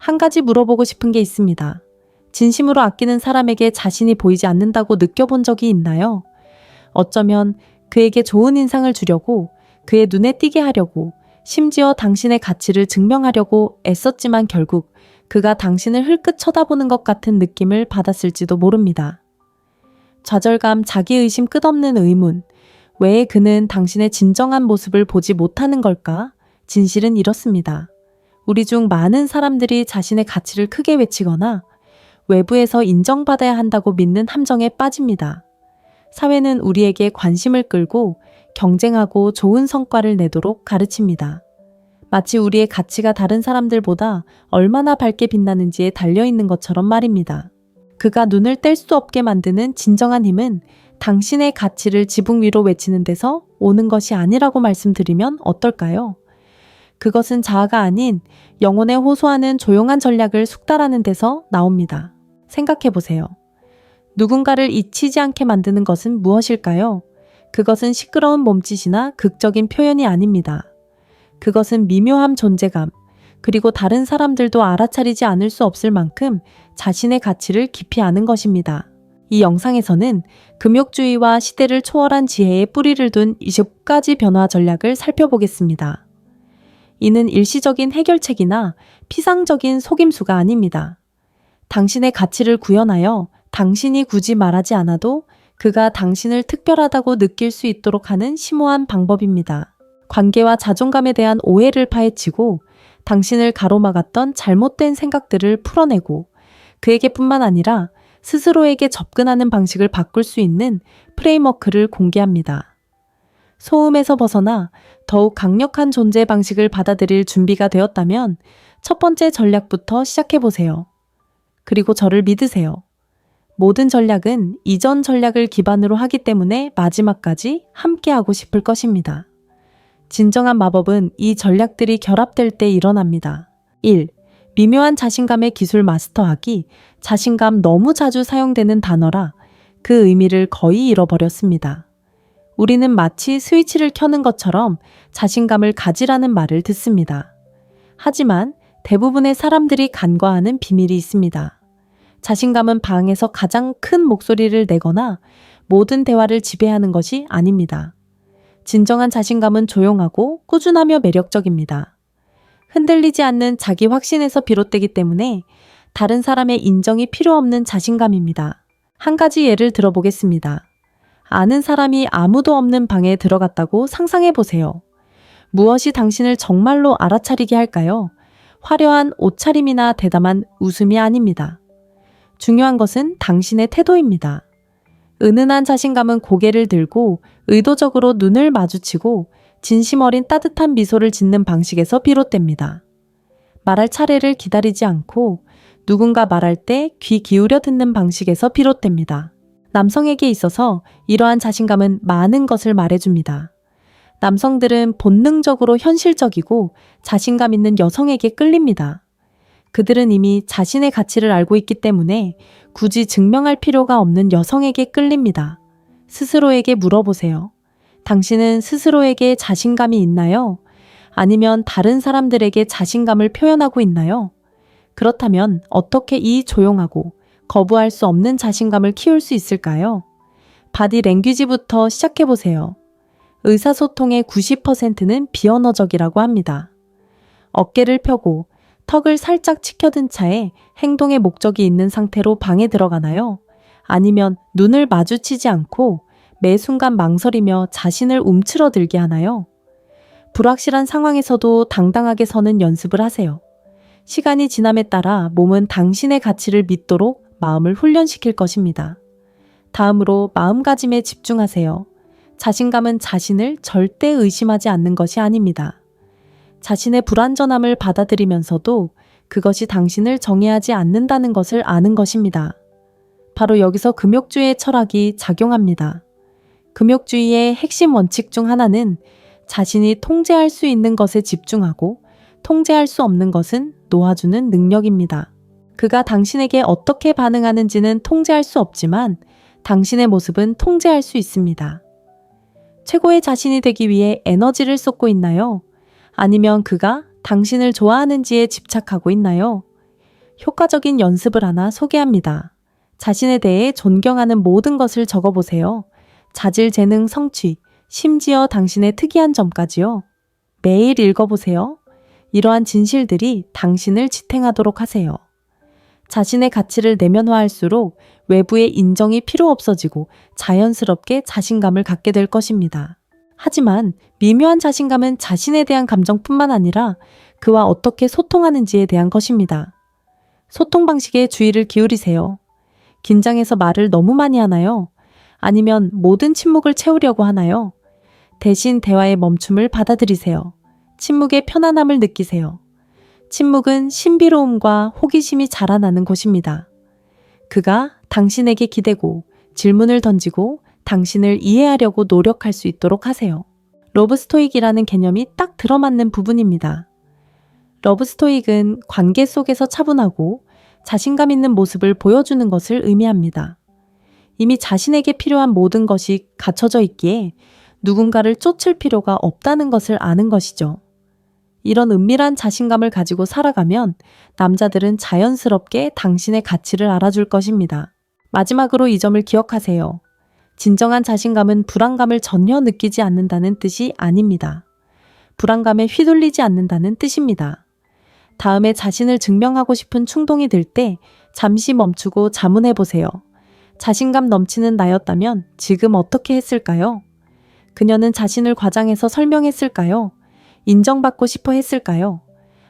한 가지 물어보고 싶은 게 있습니다. 진심으로 아끼는 사람에게 자신이 보이지 않는다고 느껴본 적이 있나요? 어쩌면 그에게 좋은 인상을 주려고, 그의 눈에 띄게 하려고, 심지어 당신의 가치를 증명하려고 애썼지만 결국 그가 당신을 흘끗 쳐다보는 것 같은 느낌을 받았을지도 모릅니다. 좌절감, 자기의심, 끝없는 의문. 왜 그는 당신의 진정한 모습을 보지 못하는 걸까? 진실은 이렇습니다. 우리 중 많은 사람들이 자신의 가치를 크게 외치거나 외부에서 인정받아야 한다고 믿는 함정에 빠집니다. 사회는 우리에게 관심을 끌고 경쟁하고 좋은 성과를 내도록 가르칩니다. 마치 우리의 가치가 다른 사람들보다 얼마나 밝게 빛나는지에 달려있는 것처럼 말입니다. 그가 눈을 뗄 수 없게 만드는 진정한 힘은 당신의 가치를 지붕 위로 외치는 데서 오는 것이 아니라고 말씀드리면 어떨까요? 그것은 자아가 아닌 영혼에 호소하는 조용한 전략을 숙달하는 데서 나옵니다. 생각해보세요. 누군가를 잊히지 않게 만드는 것은 무엇일까요? 그것은 시끄러운 몸짓이나 극적인 표현이 아닙니다. 그것은 미묘한 존재감, 그리고 다른 사람들도 알아차리지 않을 수 없을 만큼 자신의 가치를 깊이 아는 것입니다. 이 영상에서는 금욕주의와 시대를 초월한 지혜에 뿌리를 둔 20가지 변화 전략을 살펴보겠습니다. 이는 일시적인 해결책이나 피상적인 속임수가 아닙니다. 당신의 가치를 구현하여 당신이 굳이 말하지 않아도 그가 당신을 특별하다고 느낄 수 있도록 하는 심오한 방법입니다. 관계와 자존감에 대한 오해를 파헤치고 당신을 가로막았던 잘못된 생각들을 풀어내고 그에게뿐만 아니라 스스로에게 접근하는 방식을 바꿀 수 있는 프레임워크를 공개합니다. 소음에서 벗어나 더욱 강력한 존재 방식을 받아들일 준비가 되었다면 첫 번째 전략부터 시작해보세요. 그리고 저를 믿으세요. 모든 전략은 이전 전략을 기반으로 하기 때문에 마지막까지 함께하고 싶을 것입니다. 진정한 마법은 이 전략들이 결합될 때 일어납니다. 1. 미묘한 자신감의 기술 마스터하기. 자신감 너무 자주 사용되는 단어라 그 의미를 거의 잃어버렸습니다. 우리는 마치 스위치를 켜는 것처럼 자신감을 가지라는 말을 듣습니다. 하지만 대부분의 사람들이 간과하는 비밀이 있습니다. 자신감은 방에서 가장 큰 목소리를 내거나 모든 대화를 지배하는 것이 아닙니다. 진정한 자신감은 조용하고 꾸준하며 매력적입니다. 흔들리지 않는 자기 확신에서 비롯되기 때문에 다른 사람의 인정이 필요 없는 자신감입니다. 한 가지 예를 들어보겠습니다. 아는 사람이 아무도 없는 방에 들어갔다고 상상해 보세요. 무엇이 당신을 정말로 알아차리게 할까요? 화려한 옷차림이나 대담한 웃음이 아닙니다. 중요한 것은 당신의 태도입니다. 은은한 자신감은 고개를 들고 의도적으로 눈을 마주치고 진심 어린 따뜻한 미소를 짓는 방식에서 비롯됩니다. 말할 차례를 기다리지 않고 누군가 말할 때 귀 기울여 듣는 방식에서 비롯됩니다. 남성에게 있어서 이러한 자신감은 많은 것을 말해줍니다. 남성들은 본능적으로 현실적이고 자신감 있는 여성에게 끌립니다. 그들은 이미 자신의 가치를 알고 있기 때문에 굳이 증명할 필요가 없는 여성에게 끌립니다. 스스로에게 물어보세요. 당신은 스스로에게 자신감이 있나요? 아니면 다른 사람들에게 자신감을 표현하고 있나요? 그렇다면 어떻게 이 조용하고 거부할 수 없는 자신감을 키울 수 있을까요? 바디 랭귀지부터 시작해보세요. 의사소통의 90%는 비언어적이라고 합니다. 어깨를 펴고 턱을 살짝 치켜든 차에 행동의 목적이 있는 상태로 방에 들어가나요? 아니면 눈을 마주치지 않고 매 순간 망설이며 자신을 움츠러들게 하나요? 불확실한 상황에서도 당당하게 서는 연습을 하세요. 시간이 지남에 따라 몸은 당신의 가치를 믿도록 마음을 훈련시킬 것입니다. 다음으로 마음가짐에 집중하세요. 자신감은 자신을 절대 의심하지 않는 것이 아닙니다. 자신의 불완전함을 받아들이면서도 그것이 당신을 정의하지 않는다는 것을 아는 것입니다. 바로 여기서 금욕주의의 철학이 작용합니다. 금욕주의의 핵심 원칙 중 하나는 자신이 통제할 수 있는 것에 집중하고 통제할 수 없는 것은 놓아주는 능력입니다. 그가 당신에게 어떻게 반응하는지는 통제할 수 없지만 당신의 모습은 통제할 수 있습니다. 최고의 자신이 되기 위해 에너지를 쏟고 있나요? 아니면 그가 당신을 좋아하는지에 집착하고 있나요? 효과적인 연습을 하나 소개합니다. 자신에 대해 존경하는 모든 것을 적어보세요. 자질, 재능, 성취, 심지어 당신의 특이한 점까지요. 매일 읽어보세요. 이러한 진실들이 당신을 지탱하도록 하세요. 자신의 가치를 내면화할수록 외부의 인정이 필요 없어지고 자연스럽게 자신감을 갖게 될 것입니다. 하지만 미묘한 자신감은 자신에 대한 감정뿐만 아니라 그와 어떻게 소통하는지에 대한 것입니다. 소통 방식에 주의를 기울이세요. 긴장해서 말을 너무 많이 하나요? 아니면 모든 침묵을 채우려고 하나요? 대신 대화의 멈춤을 받아들이세요. 침묵의 편안함을 느끼세요. 침묵은 신비로움과 호기심이 자라나는 곳입니다. 그가 당신에게 기대고 질문을 던지고 당신을 이해하려고 노력할 수 있도록 하세요. 러브스토익이라는 개념이 딱 들어맞는 부분입니다. 러브스토익은 관계 속에서 차분하고 자신감 있는 모습을 보여주는 것을 의미합니다. 이미 자신에게 필요한 모든 것이 갖춰져 있기에 누군가를 쫓을 필요가 없다는 것을 아는 것이죠. 이런 은밀한 자신감을 가지고 살아가면 남자들은 자연스럽게 당신의 가치를 알아줄 것입니다. 마지막으로 이 점을 기억하세요. 진정한 자신감은 불안감을 전혀 느끼지 않는다는 뜻이 아닙니다. 불안감에 휘둘리지 않는다는 뜻입니다. 다음에 자신을 증명하고 싶은 충동이 들 때 잠시 멈추고 자문해 보세요. 자신감 넘치는 나였다면 지금 어떻게 했을까요? 그녀는 자신을 과장해서 설명했을까요? 인정받고 싶어 했을까요?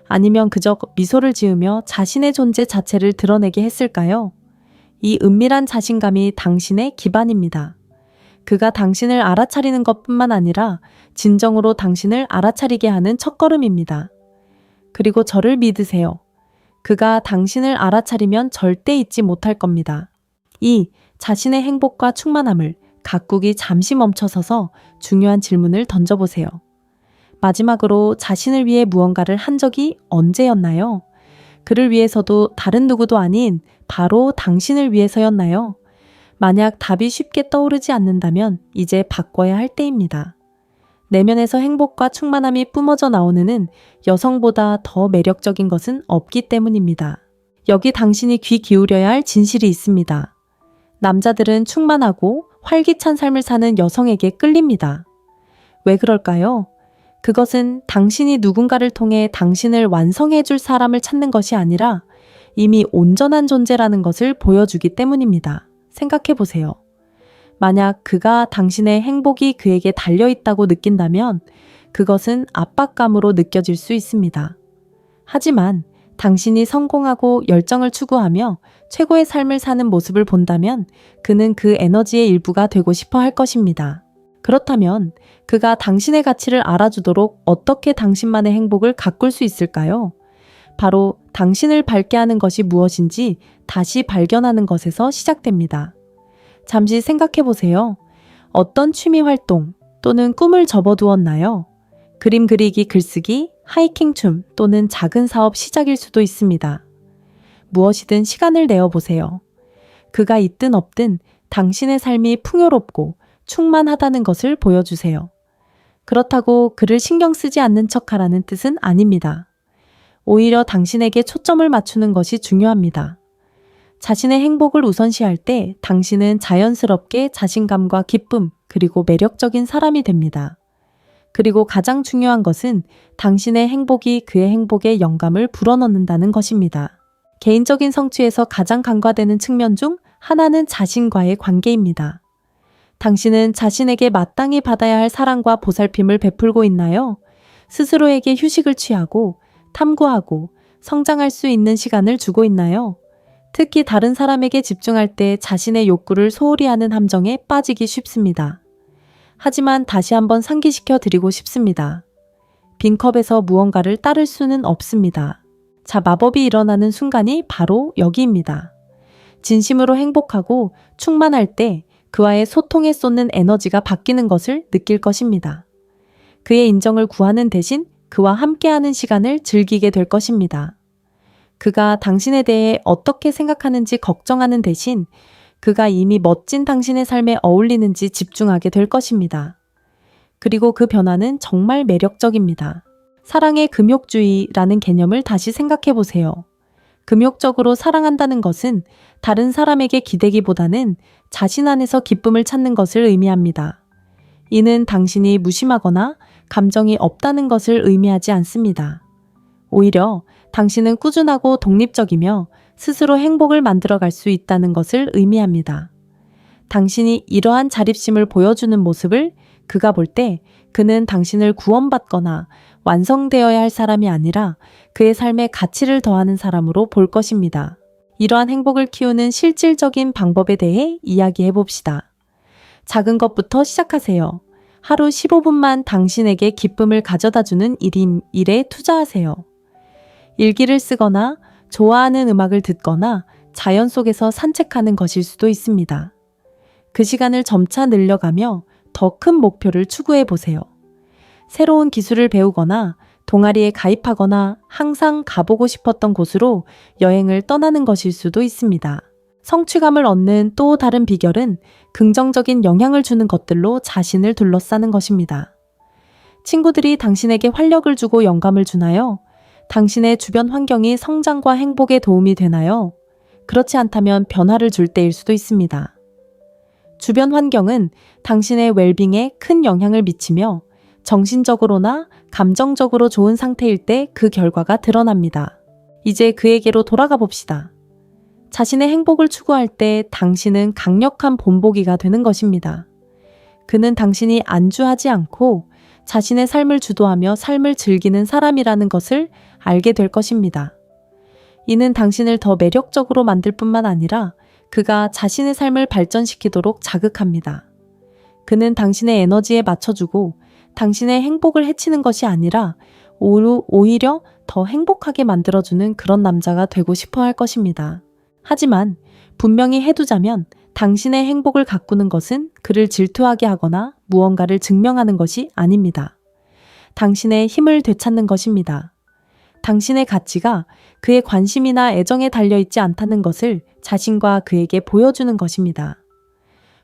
아니면 그저 미소를 지으며 자신의 존재 자체를 드러내게 했을까요? 이 은밀한 자신감이 당신의 기반입니다. 그가 당신을 알아차리는 것뿐만 아니라 진정으로 당신을 알아차리게 하는 첫걸음입니다. 그리고 저를 믿으세요. 그가 당신을 알아차리면 절대 잊지 못할 겁니다. 2. 자신의 행복과 충만함을 가꾸기 잠시 멈춰서서 중요한 질문을 던져보세요. 마지막으로 자신을 위해 무언가를 한 적이 언제였나요? 그를 위해서도 다른 누구도 아닌 바로 당신을 위해서였나요? 만약 답이 쉽게 떠오르지 않는다면 이제 바꿔야 할 때입니다. 내면에서 행복과 충만함이 뿜어져 나오는 은 여성보다 더 매력적인 것은 없기 때문입니다. 여기 당신이 귀 기울여야 할 진실이 있습니다. 남자들은 충만하고 활기찬 삶을 사는 여성에게 끌립니다. 왜 그럴까요? 그것은 당신이 누군가를 통해 당신을 완성해 줄 사람을 찾는 것이 아니라 이미 온전한 존재라는 것을 보여주기 때문입니다. 생각해 보세요. 만약 그가 당신의 행복이 그에게 달려있다고 느낀다면 그것은 압박감으로 느껴질 수 있습니다. 하지만 당신이 성공하고 열정을 추구하며 최고의 삶을 사는 모습을 본다면 그는 그 에너지의 일부가 되고 싶어 할 것입니다. 그렇다면 그가 당신의 가치를 알아주도록 어떻게 당신만의 행복을 가꿀 수 있을까요? 바로 당신을 밝게 하는 것이 무엇인지 다시 발견하는 것에서 시작됩니다. 잠시 생각해 보세요. 어떤 취미 활동 또는 꿈을 접어두었나요? 그림 그리기, 글쓰기, 하이킹 춤 또는 작은 사업 시작일 수도 있습니다. 무엇이든 시간을 내어 보세요. 그가 있든 없든 당신의 삶이 풍요롭고 충만하다는 것을 보여주세요. 그렇다고 그를 신경 쓰지 않는 척하라는 뜻은 아닙니다. 오히려 당신에게 초점을 맞추는 것이 중요합니다. 자신의 행복을 우선시할 때 당신은 자연스럽게 자신감과 기쁨 그리고 매력적인 사람이 됩니다. 그리고 가장 중요한 것은 당신의 행복이 그의 행복에 영감을 불어넣는다는 것입니다. 개인적인 성취에서 가장 간과되는 측면 중 하나는 자신과의 관계입니다. 당신은 자신에게 마땅히 받아야 할 사랑과 보살핌을 베풀고 있나요? 스스로에게 휴식을 취하고 탐구하고 성장할 수 있는 시간을 주고 있나요? 특히 다른 사람에게 집중할 때 자신의 욕구를 소홀히 하는 함정에 빠지기 쉽습니다. 하지만 다시 한번 상기시켜 드리고 싶습니다. 빈 컵에서 무언가를 따를 수는 없습니다. 자, 마법이 일어나는 순간이 바로 여기입니다. 진심으로 행복하고 충만할 때 그와의 소통에 쏟는 에너지가 바뀌는 것을 느낄 것입니다. 그의 인정을 구하는 대신 그와 함께하는 시간을 즐기게 될 것입니다. 그가 당신에 대해 어떻게 생각하는지 걱정하는 대신 그가 이미 멋진 당신의 삶에 어울리는지 집중하게 될 것입니다. 그리고 그 변화는 정말 매력적입니다. 사랑의 금욕주의라는 개념을 다시 생각해 보세요. 금욕적으로 사랑한다는 것은 다른 사람에게 기대기보다는 자신 안에서 기쁨을 찾는 것을 의미합니다. 이는 당신이 무심하거나 감정이 없다는 것을 의미하지 않습니다. 오히려 당신은 꾸준하고 독립적이며 스스로 행복을 만들어갈 수 있다는 것을 의미합니다. 당신이 이러한 자립심을 보여주는 모습을 그가 볼 때 그는 당신을 구원받거나 완성되어야 할 사람이 아니라 그의 삶에 가치를 더하는 사람으로 볼 것입니다. 이러한 행복을 키우는 실질적인 방법에 대해 이야기해 봅시다. 작은 것부터 시작하세요. 하루 15분만 당신에게 기쁨을 가져다주는 일에 투자하세요. 일기를 쓰거나 좋아하는 음악을 듣거나 자연 속에서 산책하는 것일 수도 있습니다. 그 시간을 점차 늘려가며 더 큰 목표를 추구해 보세요. 새로운 기술을 배우거나 동아리에 가입하거나 항상 가보고 싶었던 곳으로 여행을 떠나는 것일 수도 있습니다. 성취감을 얻는 또 다른 비결은 긍정적인 영향을 주는 것들로 자신을 둘러싸는 것입니다. 친구들이 당신에게 활력을 주고 영감을 주나요? 당신의 주변 환경이 성장과 행복에 도움이 되나요? 그렇지 않다면 변화를 줄 때일 수도 있습니다. 주변 환경은 당신의 웰빙에 큰 영향을 미치며 정신적으로나 감정적으로 좋은 상태일 때 그 결과가 드러납니다. 이제 그에게로 돌아가 봅시다. 자신의 행복을 추구할 때 당신은 강력한 본보기가 되는 것입니다. 그는 당신이 안주하지 않고 자신의 삶을 주도하며 삶을 즐기는 사람이라는 것을 알게 될 것입니다. 이는 당신을 더 매력적으로 만들 뿐만 아니라 그가 자신의 삶을 발전시키도록 자극합니다. 그는 당신의 에너지에 맞춰주고 당신의 행복을 해치는 것이 아니라 오히려 더 행복하게 만들어주는 그런 남자가 되고 싶어 할 것입니다. 하지만 분명히 해두자면 당신의 행복을 가꾸는 것은 그를 질투하게 하거나 무언가를 증명하는 것이 아닙니다. 당신의 힘을 되찾는 것입니다. 당신의 가치가 그의 관심이나 애정에 달려있지 않다는 것을 자신과 그에게 보여주는 것입니다.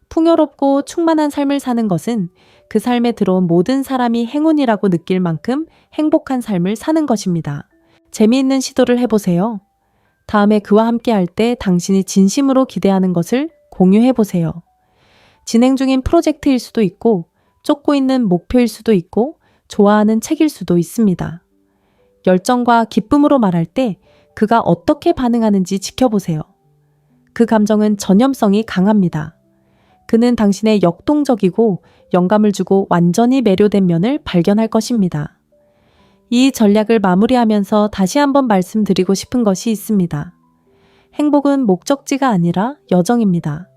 풍요롭고 충만한 삶을 사는 것은 그 삶에 들어온 모든 사람이 행운이라고 느낄 만큼 행복한 삶을 사는 것입니다. 재미있는 시도를 해보세요. 다음에 그와 함께 할 때 당신이 진심으로 기대하는 것을 공유해보세요. 진행 중인 프로젝트일 수도 있고, 쫓고 있는 목표일 수도 있고, 좋아하는 책일 수도 있습니다. 열정과 기쁨으로 말할 때 그가 어떻게 반응하는지 지켜보세요. 그 감정은 전염성이 강합니다. 그는 당신의 역동적이고 영감을 주고 완전히 매료된 면을 발견할 것입니다. 이 전략을 마무리하면서 다시 한번 말씀드리고 싶은 것이 있습니다. 행복은 목적지가 아니라 여정입니다.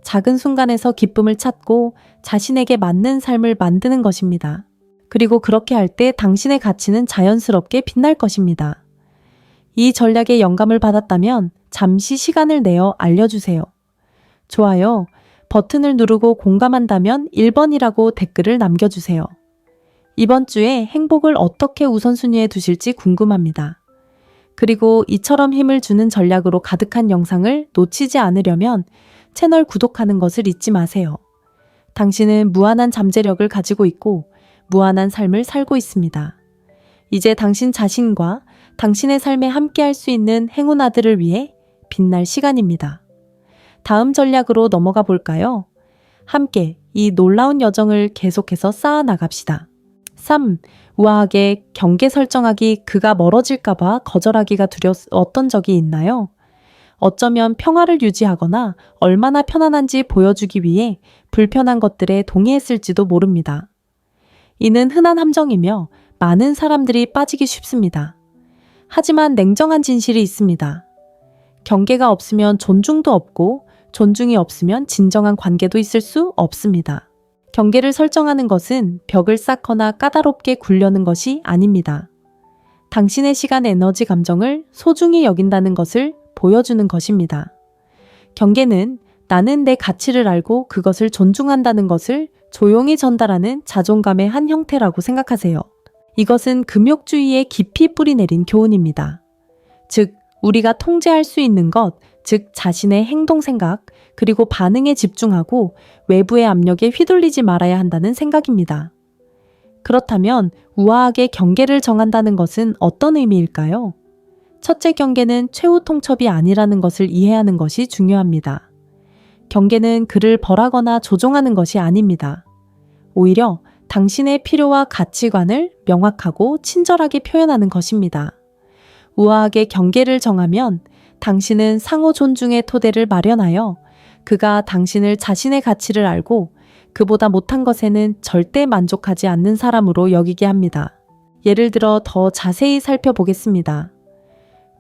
작은 순간에서 기쁨을 찾고 자신에게 맞는 삶을 만드는 것입니다. 그리고 그렇게 할 때 당신의 가치는 자연스럽게 빛날 것입니다. 이 전략에 영감을 받았다면 잠시 시간을 내어 알려주세요. 좋아요, 버튼을 누르고 공감한다면 1번이라고 댓글을 남겨주세요. 이번 주에 행복을 어떻게 우선순위에 두실지 궁금합니다. 그리고 이처럼 힘을 주는 전략으로 가득한 영상을 놓치지 않으려면 채널 구독하는 것을 잊지 마세요. 당신은 무한한 잠재력을 가지고 있고 무한한 삶을 살고 있습니다. 이제 당신 자신과 당신의 삶에 함께할 수 있는 행운아들을 위해 빛날 시간입니다. 다음 전략으로 넘어가 볼까요? 함께 이 놀라운 여정을 계속해서 쌓아 나갑시다. 3. 우아하게 경계 설정하기. 그가 멀어질까봐 거절하기가 두려웠던 적이 있나요? 어쩌면 평화를 유지하거나 얼마나 편안한지 보여주기 위해 불편한 것들에 동의했을지도 모릅니다. 이는 흔한 함정이며 많은 사람들이 빠지기 쉽습니다. 하지만 냉정한 진실이 있습니다. 경계가 없으면 존중도 없고 존중이 없으면 진정한 관계도 있을 수 없습니다. 경계를 설정하는 것은 벽을 쌓거나 까다롭게 굴려는 것이 아닙니다. 당신의 시간, 에너지, 감정을 소중히 여긴다는 것을 보여주는 것입니다. 경계는 나는 내 가치를 알고 그것을 존중한다는 것을 조용히 전달하는 자존감의 한 형태라고 생각하세요. 이것은 금욕주의에 깊이 뿌리내린 교훈입니다. 즉, 우리가 통제할 수 있는 것, 즉 자신의 행동, 생각, 그리고 반응에 집중하고 외부의 압력에 휘둘리지 말아야 한다는 생각입니다. 그렇다면 우아하게 경계를 정한다는 것은 어떤 의미일까요? 첫째 경계는 최후 통첩이 아니라는 것을 이해하는 것이 중요합니다. 경계는 그를 벌하거나 조종하는 것이 아닙니다. 오히려 당신의 필요와 가치관을 명확하고 친절하게 표현하는 것입니다. 우아하게 경계를 정하면 당신은 상호 존중의 토대를 마련하여 그가 당신을 자신의 가치를 알고 그보다 못한 것에는 절대 만족하지 않는 사람으로 여기게 합니다. 예를 들어 더 자세히 살펴보겠습니다.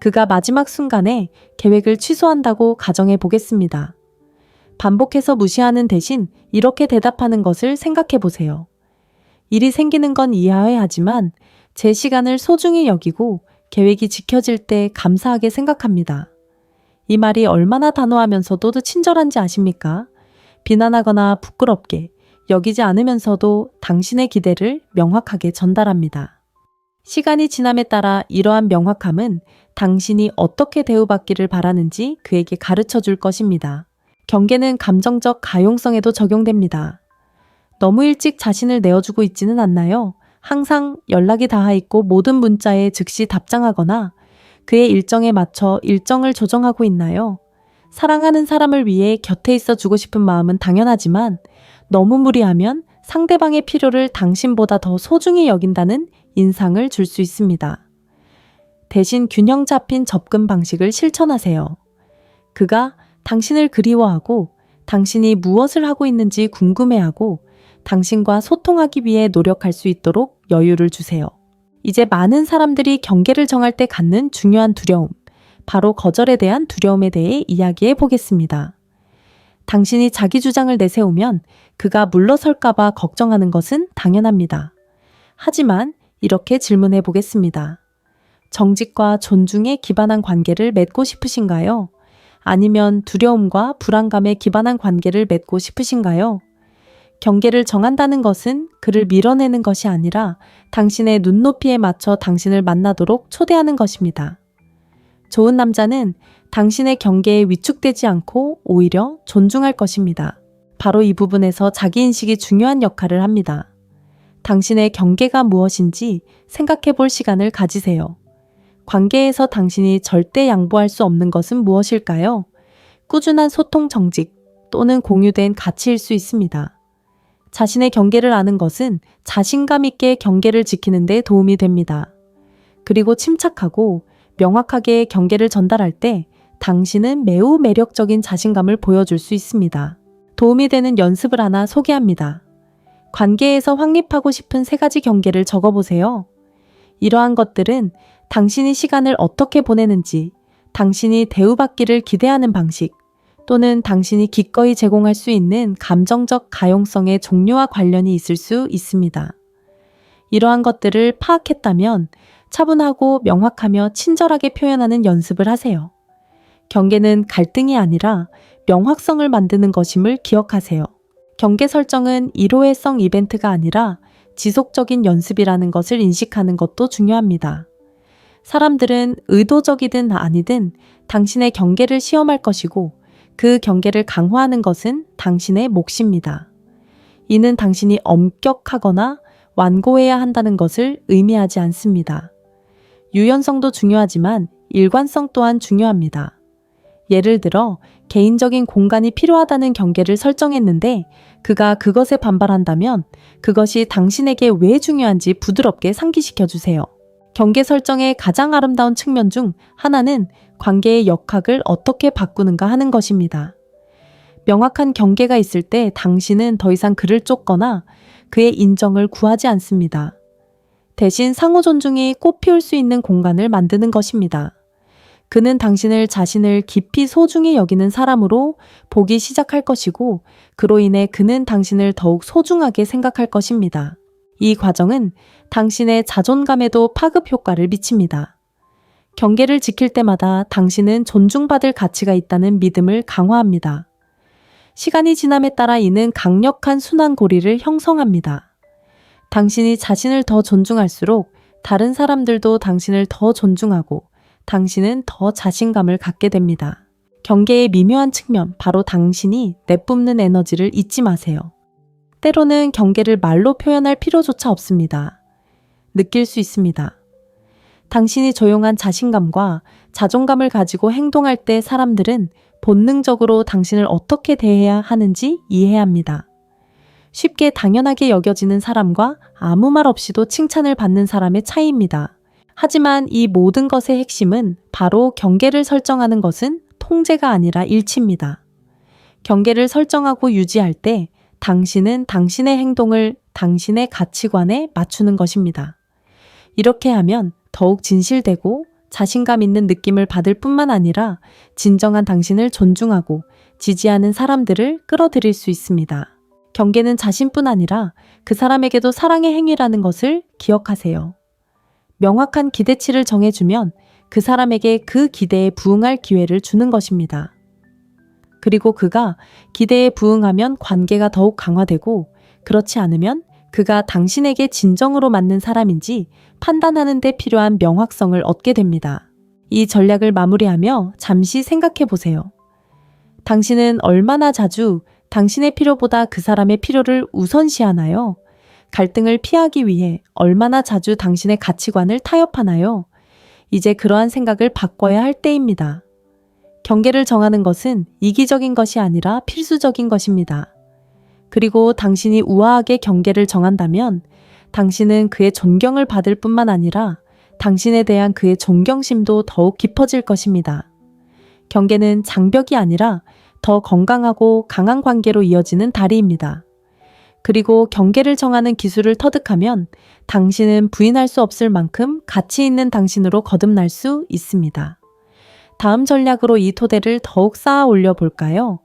그가 마지막 순간에 계획을 취소한다고 가정해 보겠습니다. 반복해서 무시하는 대신 이렇게 대답하는 것을 생각해 보세요. 일이 생기는 건 이해하지만 제 시간을 소중히 여기고 계획이 지켜질 때 감사하게 생각합니다. 이 말이 얼마나 단호하면서도 친절한지 아십니까? 비난하거나 부끄럽게 여기지 않으면서도 당신의 기대를 명확하게 전달합니다. 시간이 지남에 따라 이러한 명확함은 당신이 어떻게 대우받기를 바라는지 그에게 가르쳐 줄 것입니다. 경계는 감정적 가용성에도 적용됩니다. 너무 일찍 자신을 내어주고 있지는 않나요? 항상 연락이 닿아 있고 모든 문자에 즉시 답장하거나 그의 일정에 맞춰 일정을 조정하고 있나요? 사랑하는 사람을 위해 곁에 있어 주고 싶은 마음은 당연하지만 너무 무리하면 상대방의 필요를 당신보다 더 소중히 여긴다는 인상을 줄 수 있습니다. 대신 균형 잡힌 접근 방식을 실천하세요. 그가 당신을 그리워하고 당신이 무엇을 하고 있는지 궁금해하고 당신과 소통하기 위해 노력할 수 있도록 여유를 주세요. 이제 많은 사람들이 경계를 정할 때 갖는 중요한 두려움, 바로 거절에 대한 두려움에 대해 이야기해 보겠습니다. 당신이 자기 주장을 내세우면 그가 물러설까봐 걱정하는 것은 당연합니다. 하지만 이렇게 질문해 보겠습니다. 정직과 존중에 기반한 관계를 맺고 싶으신가요? 아니면 두려움과 불안감에 기반한 관계를 맺고 싶으신가요? 경계를 정한다는 것은 그를 밀어내는 것이 아니라 당신의 눈높이에 맞춰 당신을 만나도록 초대하는 것입니다. 좋은 남자는 당신의 경계에 위축되지 않고 오히려 존중할 것입니다. 바로 이 부분에서 자기인식이 중요한 역할을 합니다. 당신의 경계가 무엇인지 생각해 볼 시간을 가지세요. 관계에서 당신이 절대 양보할 수 없는 것은 무엇일까요? 꾸준한 소통 정직 또는 공유된 가치일 수 있습니다. 자신의 경계를 아는 것은 자신감 있게 경계를 지키는 데 도움이 됩니다. 그리고 침착하고 명확하게 경계를 전달할 때 당신은 매우 매력적인 자신감을 보여줄 수 있습니다. 도움이 되는 연습을 하나 소개합니다. 관계에서 확립하고 싶은 3가지 경계를 적어보세요. 이러한 것들은 당신이 시간을 어떻게 보내는지, 당신이 대우받기를 기대하는 방식, 또는 당신이 기꺼이 제공할 수 있는 감정적 가용성의 종류와 관련이 있을 수 있습니다. 이러한 것들을 파악했다면 차분하고 명확하며 친절하게 표현하는 연습을 하세요. 경계는 갈등이 아니라 명확성을 만드는 것임을 기억하세요. 경계 설정은 일회성 이벤트가 아니라 지속적인 연습이라는 것을 인식하는 것도 중요합니다. 사람들은 의도적이든 아니든 당신의 경계를 시험할 것이고 그 경계를 강화하는 것은 당신의 몫입니다. 이는 당신이 엄격하거나 완고해야 한다는 것을 의미하지 않습니다. 유연성도 중요하지만 일관성 또한 중요합니다. 예를 들어 개인적인 공간이 필요하다는 경계를 설정했는데 그가 그것에 반발한다면 그것이 당신에게 왜 중요한지 부드럽게 상기시켜 주세요. 경계 설정의 가장 아름다운 측면 중 하나는 관계의 역학을 어떻게 바꾸는가 하는 것입니다. 명확한 경계가 있을 때 당신은 더 이상 그를 쫓거나 그의 인정을 구하지 않습니다. 대신 상호 존중이 꽃피울 수 있는 공간을 만드는 것입니다. 그는 당신을 자신을 깊이 소중히 여기는 사람으로 보기 시작할 것이고 그로 인해 그는 당신을 더욱 소중하게 생각할 것입니다. 이 과정은 당신의 자존감에도 파급 효과를 미칩니다. 경계를 지킬 때마다 당신은 존중받을 가치가 있다는 믿음을 강화합니다. 시간이 지남에 따라 이는 강력한 순환고리를 형성합니다. 당신이 자신을 더 존중할수록 다른 사람들도 당신을 더 존중하고 당신은 더 자신감을 갖게 됩니다. 경계의 미묘한 측면, 바로 당신이 내뿜는 에너지를 잊지 마세요. 때로는 경계를 말로 표현할 필요조차 없습니다. 느낄 수 있습니다. 당신이 조용한 자신감과 자존감을 가지고 행동할 때 사람들은 본능적으로 당신을 어떻게 대해야 하는지 이해해야 합니다. 쉽게 당연하게 여겨지는 사람과 아무 말 없이도 칭찬을 받는 사람의 차이입니다. 하지만 이 모든 것의 핵심은 바로 경계를 설정하는 것은 통제가 아니라 일치입니다. 경계를 설정하고 유지할 때 당신은 당신의 행동을 당신의 가치관에 맞추는 것입니다. 이렇게 하면 더욱 진실되고 자신감 있는 느낌을 받을 뿐만 아니라 진정한 당신을 존중하고 지지하는 사람들을 끌어들일 수 있습니다. 경계는 자신뿐 아니라 그 사람에게도 사랑의 행위라는 것을 기억하세요. 명확한 기대치를 정해주면 그 사람에게 그 기대에 부응할 기회를 주는 것입니다. 그리고 그가 기대에 부응하면 관계가 더욱 강화되고 그렇지 않으면 그가 당신에게 진정으로 맞는 사람인지 판단하는 데 필요한 명확성을 얻게 됩니다. 이 전략을 마무리하며 잠시 생각해 보세요. 당신은 얼마나 자주 당신의 필요보다 그 사람의 필요를 우선시하나요? 갈등을 피하기 위해 얼마나 자주 당신의 가치관을 타협하나요? 이제 그러한 생각을 바꿔야 할 때입니다. 경계를 정하는 것은 이기적인 것이 아니라 필수적인 것입니다. 그리고 당신이 우아하게 경계를 정한다면 당신은 그의 존경을 받을 뿐만 아니라 당신에 대한 그의 존경심도 더욱 깊어질 것입니다. 경계는 장벽이 아니라 더 건강하고 강한 관계로 이어지는 다리입니다. 그리고 경계를 정하는 기술을 터득하면 당신은 부인할 수 없을 만큼 가치 있는 당신으로 거듭날 수 있습니다. 다음 전략으로 이 토대를 더욱 쌓아 올려 볼까요?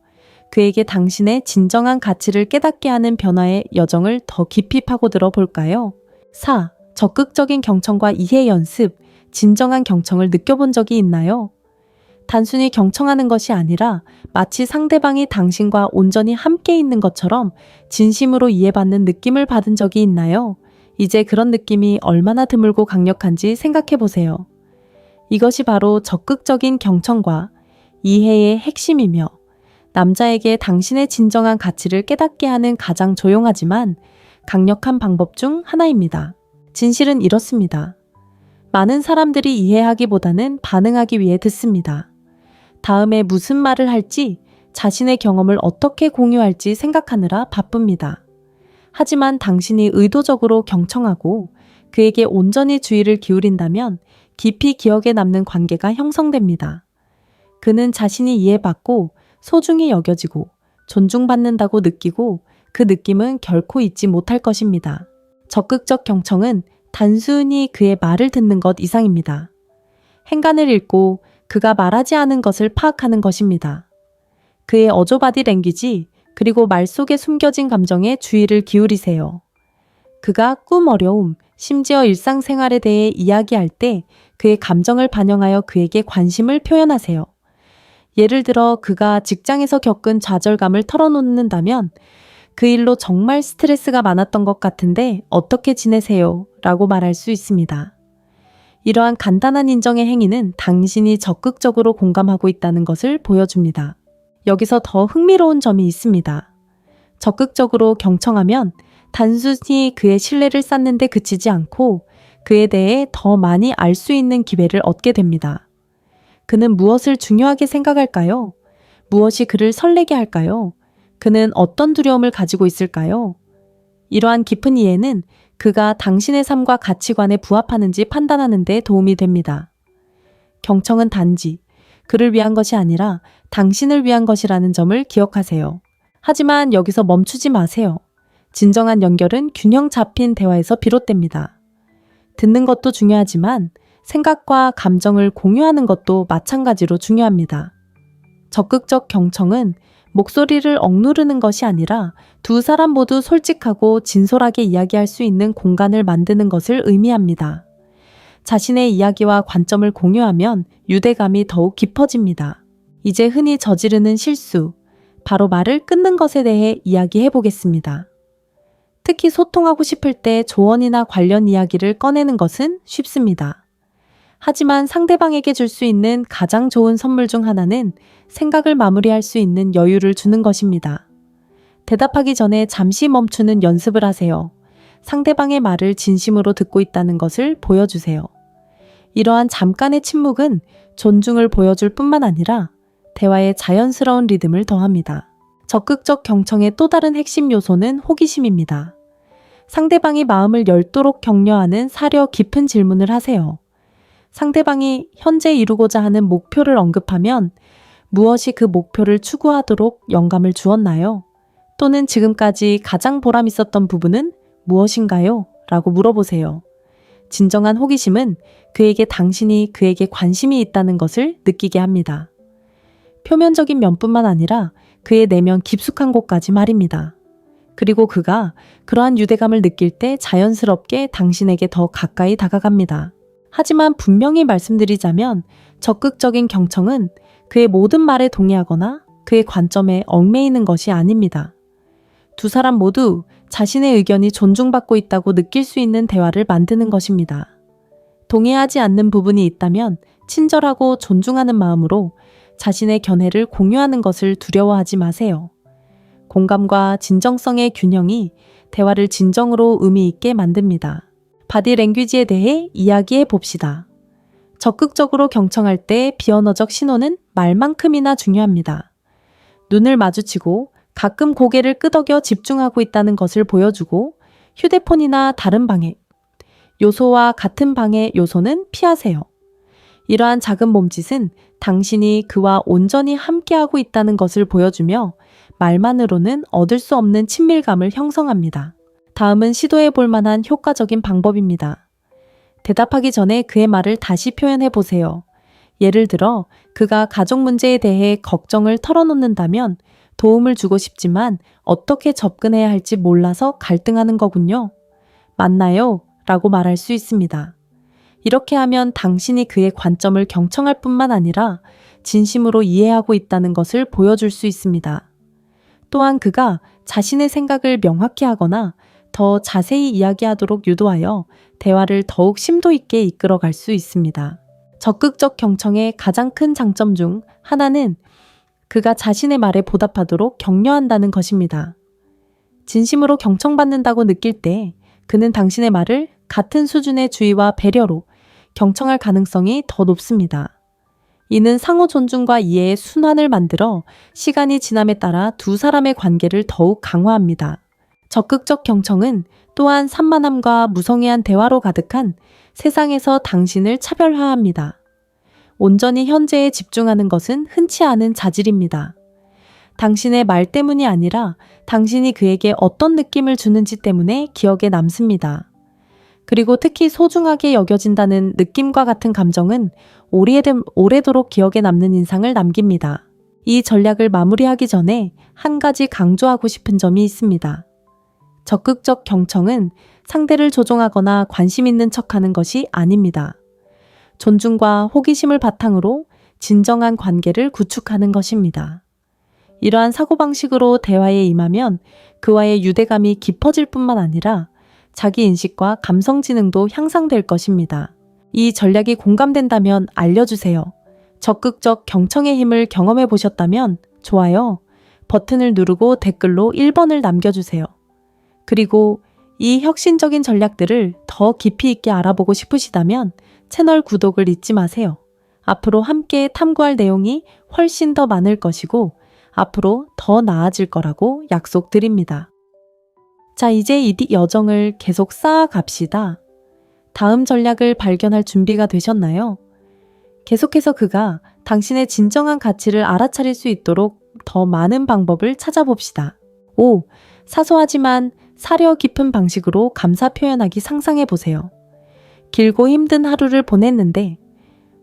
그에게 당신의 진정한 가치를 깨닫게 하는 변화의 여정을 더 깊이 파고들어 볼까요? 4. 적극적인 경청과 이해 연습. 진정한 경청을 느껴본 적이 있나요? 단순히 경청하는 것이 아니라 마치 상대방이 당신과 온전히 함께 있는 것처럼 진심으로 이해받는 느낌을 받은 적이 있나요? 이제 그런 느낌이 얼마나 드물고 강력한지 생각해 보세요. 이것이 바로 적극적인 경청과 이해의 핵심이며 남자에게 당신의 진정한 가치를 깨닫게 하는 가장 조용하지만 강력한 방법 중 하나입니다. 진실은 이렇습니다. 많은 사람들이 이해하기보다는 반응하기 위해 듣습니다. 다음에 무슨 말을 할지, 자신의 경험을 어떻게 공유할지 생각하느라 바쁩니다. 하지만 당신이 의도적으로 경청하고 그에게 온전히 주의를 기울인다면 깊이 기억에 남는 관계가 형성됩니다. 그는 자신이 이해받고 소중히 여겨지고 존중받는다고 느끼고 그 느낌은 결코 잊지 못할 것입니다. 적극적 경청은 단순히 그의 말을 듣는 것 이상입니다. 행간을 읽고 그가 말하지 않은 것을 파악하는 것입니다. 그의 어조바디 랭귀지 그리고 말 속에 숨겨진 감정에 주의를 기울이세요. 그가 꿈 어려움, 심지어 일상생활에 대해 이야기할 때 그의 감정을 반영하여 그에게 관심을 표현하세요. 예를 들어 그가 직장에서 겪은 좌절감을 털어놓는다면 그 일로 정말 스트레스가 많았던 것 같은데 어떻게 지내세요? 라고 말할 수 있습니다. 이러한 간단한 인정의 행위는 당신이 적극적으로 공감하고 있다는 것을 보여줍니다. 여기서 더 흥미로운 점이 있습니다. 적극적으로 경청하면 단순히 그의 신뢰를 쌓는 데 그치지 않고 그에 대해 더 많이 알 수 있는 기회를 얻게 됩니다. 그는 무엇을 중요하게 생각할까요? 무엇이 그를 설레게 할까요? 그는 어떤 두려움을 가지고 있을까요? 이러한 깊은 이해는 그가 당신의 삶과 가치관에 부합하는지 판단하는 데 도움이 됩니다. 경청은 단지 그를 위한 것이 아니라 당신을 위한 것이라는 점을 기억하세요. 하지만 여기서 멈추지 마세요. 진정한 연결은 균형 잡힌 대화에서 비롯됩니다. 듣는 것도 중요하지만 생각과 감정을 공유하는 것도 마찬가지로 중요합니다. 적극적 경청은 목소리를 억누르는 것이 아니라 두 사람 모두 솔직하고 진솔하게 이야기할 수 있는 공간을 만드는 것을 의미합니다. 자신의 이야기와 관점을 공유하면 유대감이 더욱 깊어집니다. 이제 흔히 저지르는 실수, 바로 말을 끊는 것에 대해 이야기해 보겠습니다. 특히 소통하고 싶을 때 조언이나 관련 이야기를 꺼내는 것은 쉽습니다. 하지만 상대방에게 줄 수 있는 가장 좋은 선물 중 하나는 생각을 마무리할 수 있는 여유를 주는 것입니다. 대답하기 전에 잠시 멈추는 연습을 하세요. 상대방의 말을 진심으로 듣고 있다는 것을 보여주세요. 이러한 잠깐의 침묵은 존중을 보여줄 뿐만 아니라 대화에 자연스러운 리듬을 더합니다. 적극적 경청의 또 다른 핵심 요소는 호기심입니다. 상대방이 마음을 열도록 격려하는 사려 깊은 질문을 하세요. 상대방이 현재 이루고자 하는 목표를 언급하면 무엇이 그 목표를 추구하도록 영감을 주었나요? 또는 지금까지 가장 보람 있었던 부분은 무엇인가요? 라고 물어보세요. 진정한 호기심은 그에게 당신이 그에게 관심이 있다는 것을 느끼게 합니다. 표면적인 면뿐만 아니라 그의 내면 깊숙한 곳까지 말입니다. 그리고 그가 그러한 유대감을 느낄 때 자연스럽게 당신에게 더 가까이 다가갑니다. 하지만 분명히 말씀드리자면 적극적인 경청은 그의 모든 말에 동의하거나 그의 관점에 얽매이는 것이 아닙니다. 두 사람 모두 자신의 의견이 존중받고 있다고 느낄 수 있는 대화를 만드는 것입니다. 동의하지 않는 부분이 있다면 친절하고 존중하는 마음으로 자신의 견해를 공유하는 것을 두려워하지 마세요. 공감과 진정성의 균형이 대화를 진정으로 의미 있게 만듭니다. 바디 랭귀지에 대해 이야기해 봅시다. 적극적으로 경청할 때 비언어적 신호는 말만큼이나 중요합니다. 눈을 마주치고 가끔 고개를 끄덕여 집중하고 있다는 것을 보여주고 휴대폰이나 다른 방해, 요소와 같은 방해 요소는 피하세요. 이러한 작은 몸짓은 당신이 그와 온전히 함께하고 있다는 것을 보여주며 말만으로는 얻을 수 없는 친밀감을 형성합니다. 다음은 시도해 볼 만한 효과적인 방법입니다. 대답하기 전에 그의 말을 다시 표현해 보세요. 예를 들어 그가 가족 문제에 대해 걱정을 털어놓는다면 도움을 주고 싶지만 어떻게 접근해야 할지 몰라서 갈등하는 거군요. 맞나요? 라고 말할 수 있습니다. 이렇게 하면 당신이 그의 관점을 경청할 뿐만 아니라 진심으로 이해하고 있다는 것을 보여줄 수 있습니다. 또한 그가 자신의 생각을 명확히 하거나 더 자세히 이야기하도록 유도하여 대화를 더욱 심도 있게 이끌어갈 수 있습니다. 적극적 경청의 가장 큰 장점 중 하나는 그가 자신의 말에 보답하도록 격려한다는 것입니다. 진심으로 경청받는다고 느낄 때 그는 당신의 말을 같은 수준의 주의와 배려로 경청할 가능성이 더 높습니다. 이는 상호 존중과 이해의 순환을 만들어 시간이 지남에 따라 두 사람의 관계를 더욱 강화합니다. 적극적 경청은 또한 산만함과 무성의한 대화로 가득한 세상에서 당신을 차별화합니다. 온전히 현재에 집중하는 것은 흔치 않은 자질입니다. 당신의 말 때문이 아니라 당신이 그에게 어떤 느낌을 주는지 때문에 기억에 남습니다. 그리고 특히 소중하게 여겨진다는 느낌과 같은 감정은 오래도록 기억에 남는 인상을 남깁니다. 이 전략을 마무리하기 전에 한 가지 강조하고 싶은 점이 있습니다. 적극적 경청은 상대를 조종하거나 관심 있는 척하는 것이 아닙니다. 존중과 호기심을 바탕으로 진정한 관계를 구축하는 것입니다. 이러한 사고방식으로 대화에 임하면 그와의 유대감이 깊어질 뿐만 아니라 자기 인식과 감성 지능도 향상될 것입니다. 이 전략이 공감된다면 알려주세요. 적극적 경청의 힘을 경험해 보셨다면 좋아요 버튼을 누르고 댓글로 1번을 남겨주세요. 그리고 이 혁신적인 전략들을 더 깊이 있게 알아보고 싶으시다면 채널 구독을 잊지 마세요. 앞으로 함께 탐구할 내용이 훨씬 더 많을 것이고 앞으로 더 나아질 거라고 약속드립니다. 자, 이제 이 여정을 계속 쌓아갑시다. 다음 전략을 발견할 준비가 되셨나요? 계속해서 그가 당신의 진정한 가치를 알아차릴 수 있도록 더 많은 방법을 찾아봅시다. 5. 사소하지만 사려 깊은 방식으로 감사 표현하기 상상해 보세요. 길고 힘든 하루를 보냈는데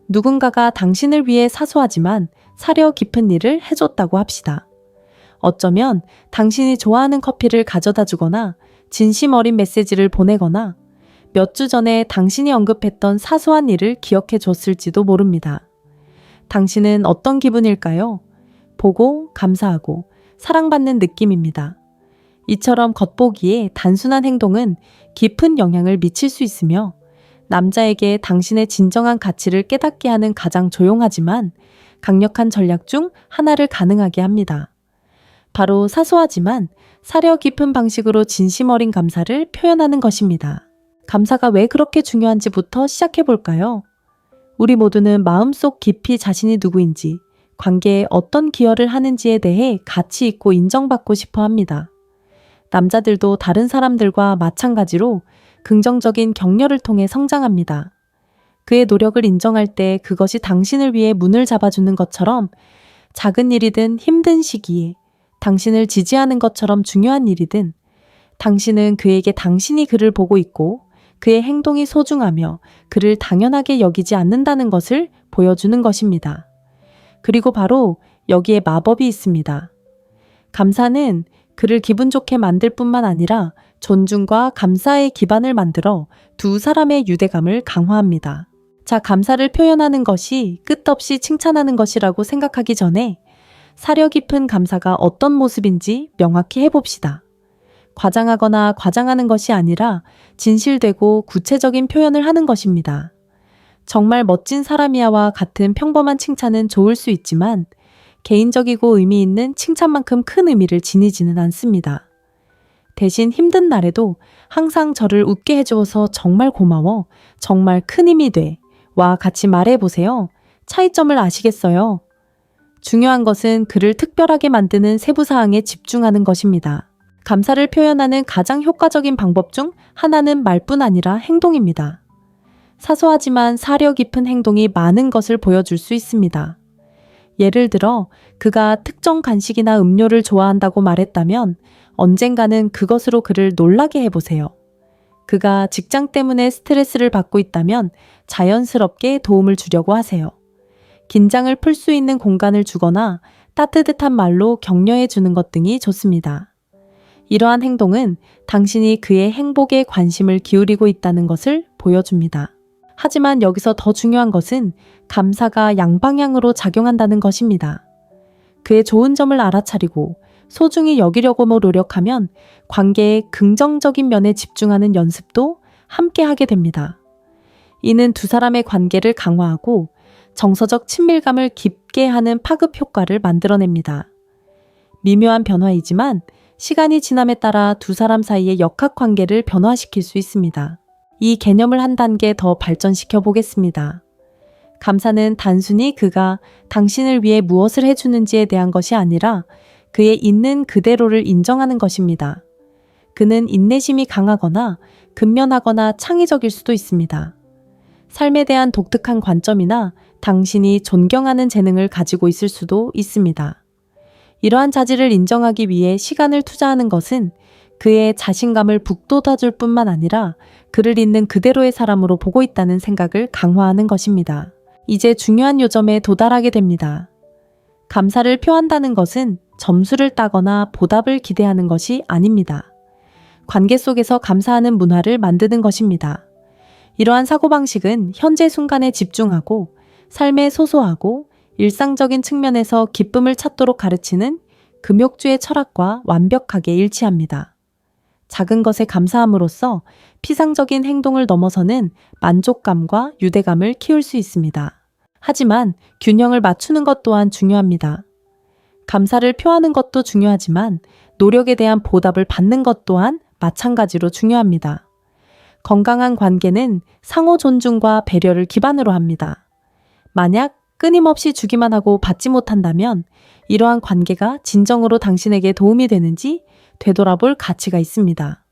누군가가 당신을 위해 사소하지만 사려 깊은 일을 해줬다고 합시다. 어쩌면 당신이 좋아하는 커피를 가져다 주거나 진심 어린 메시지를 보내거나 몇 주 전에 당신이 언급했던 사소한 일을 기억해 줬을지도 모릅니다. 당신은 어떤 기분일까요? 보고 감사하고 사랑받는 느낌입니다. 이처럼 겉보기에 단순한 행동은 깊은 영향을 미칠 수 있으며 남자에게 당신의 진정한 가치를 깨닫게 하는 가장 조용하지만 강력한 전략 중 하나를 가능하게 합니다. 바로 사소하지만 사려 깊은 방식으로 진심 어린 감사를 표현하는 것입니다. 감사가 왜 그렇게 중요한지부터 시작해 볼까요? 우리 모두는 마음속 깊이 자신이 누구인지, 관계에 어떤 기여를 하는지에 대해 가치 있고 인정받고 싶어 합니다. 남자들도 다른 사람들과 마찬가지로 긍정적인 격려를 통해 성장합니다. 그의 노력을 인정할 때 그것이 당신을 위해 문을 잡아주는 것처럼 작은 일이든 힘든 시기에 당신을 지지하는 것처럼 중요한 일이든 당신은 그에게 당신이 그를 보고 있고 그의 행동이 소중하며 그를 당연하게 여기지 않는다는 것을 보여주는 것입니다. 그리고 바로 여기에 마법이 있습니다. 감사는 그를 기분 좋게 만들 뿐만 아니라 존중과 감사의 기반을 만들어 두 사람의 유대감을 강화합니다. 자, 감사를 표현하는 것이 끝없이 칭찬하는 것이라고 생각하기 전에 사려 깊은 감사가 어떤 모습인지 명확히 해봅시다. 과장하거나 과장하는 것이 아니라 진실되고 구체적인 표현을 하는 것입니다. 정말 멋진 사람이야와 같은 평범한 칭찬은 좋을 수 있지만 개인적이고 의미 있는 칭찬만큼 큰 의미를 지니지는 않습니다. 대신 힘든 날에도 항상 저를 웃게 해주어서 정말 고마워, 정말 큰 힘이 돼, 와 같이 말해보세요. 차이점을 아시겠어요? 중요한 것은 그를 특별하게 만드는 세부사항에 집중하는 것입니다. 감사를 표현하는 가장 효과적인 방법 중 하나는 말뿐 아니라 행동입니다. 사소하지만 사려 깊은 행동이 많은 것을 보여줄 수 있습니다. 예를 들어 그가 특정 간식이나 음료를 좋아한다고 말했다면 언젠가는 그것으로 그를 놀라게 해보세요. 그가 직장 때문에 스트레스를 받고 있다면 자연스럽게 도움을 주려고 하세요. 긴장을 풀 수 있는 공간을 주거나 따뜻한 말로 격려해 주는 것 등이 좋습니다. 이러한 행동은 당신이 그의 행복에 관심을 기울이고 있다는 것을 보여줍니다. 하지만 여기서 더 중요한 것은 감사가 양방향으로 작용한다는 것입니다. 그의 좋은 점을 알아차리고 소중히 여기려고 노력하면 관계의 긍정적인 면에 집중하는 연습도 함께 하게 됩니다. 이는 두 사람의 관계를 강화하고 정서적 친밀감을 깊게 하는 파급 효과를 만들어냅니다. 미묘한 변화이지만 시간이 지남에 따라 두 사람 사이의 역학관계를 변화시킬 수 있습니다. 이 개념을 한 단계 더 발전시켜 보겠습니다. 감사는 단순히 그가 당신을 위해 무엇을 해주는지에 대한 것이 아니라 그의 있는 그대로를 인정하는 것입니다. 그는 인내심이 강하거나 근면하거나 창의적일 수도 있습니다. 삶에 대한 독특한 관점이나 당신이 존경하는 재능을 가지고 있을 수도 있습니다. 이러한 자질을 인정하기 위해 시간을 투자하는 것은 그의 자신감을 북돋아줄 뿐만 아니라 그를 있는 그대로의 사람으로 보고 있다는 생각을 강화하는 것입니다. 이제 중요한 요점에 도달하게 됩니다. 감사를 표한다는 것은 점수를 따거나 보답을 기대하는 것이 아닙니다. 관계 속에서 감사하는 문화를 만드는 것입니다. 이러한 사고방식은 현재 순간에 집중하고 삶의 소소하고 일상적인 측면에서 기쁨을 찾도록 가르치는 금욕주의 철학과 완벽하게 일치합니다. 작은 것에 감사함으로써 피상적인 행동을 넘어서는 만족감과 유대감을 키울 수 있습니다. 하지만 균형을 맞추는 것 또한 중요합니다. 감사를 표하는 것도 중요하지만 노력에 대한 보답을 받는 것 또한 마찬가지로 중요합니다. 건강한 관계는 상호 존중과 배려를 기반으로 합니다. 만약 끊임없이 주기만 하고 받지 못한다면 이러한 관계가 진정으로 당신에게 도움이 되는지 되돌아볼 가치가 있습니다.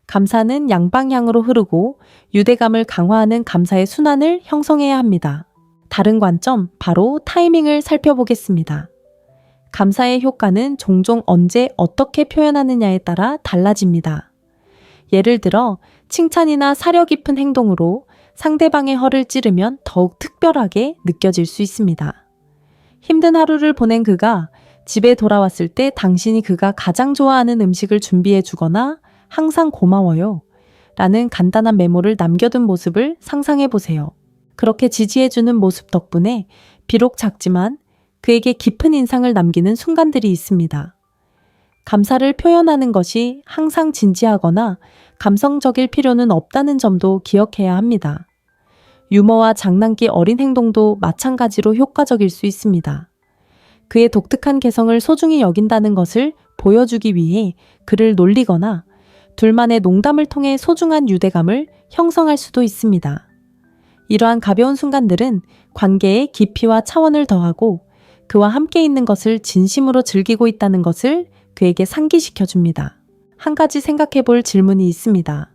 감사는 양방향으로 흐르고 유대감을 강화하는 감사의 순환을 형성해야 합니다. 다른 관점, 바로 타이밍을 살펴보겠습니다. 감사의 효과는 종종 언제 어떻게 표현하느냐에 따라 달라집니다. 예를 들어 칭찬이나 사려 깊은 행동으로 상대방의 허를 찌르면 더욱 특별하게 느껴질 수 있습니다. 힘든 하루를 보낸 그가 집에 돌아왔을 때 당신이 그가 가장 좋아하는 음식을 준비해 주거나 항상 고마워요 라는 간단한 메모를 남겨둔 모습을 상상해 보세요. 그렇게 지지해 주는 모습 덕분에 비록 작지만 그에게 깊은 인상을 남기는 순간들이 있습니다. 감사를 표현하는 것이 항상 진지하거나 감성적일 필요는 없다는 점도 기억해야 합니다. 유머와 장난기 어린 행동도 마찬가지로 효과적일 수 있습니다. 그의 독특한 개성을 소중히 여긴다는 것을 보여주기 위해 그를 놀리거나 둘만의 농담을 통해 소중한 유대감을 형성할 수도 있습니다. 이러한 가벼운 순간들은 관계의 깊이와 차원을 더하고 그와 함께 있는 것을 진심으로 즐기고 있다는 것을 그에게 상기시켜 줍니다. 한 가지 생각해 볼 질문이 있습니다.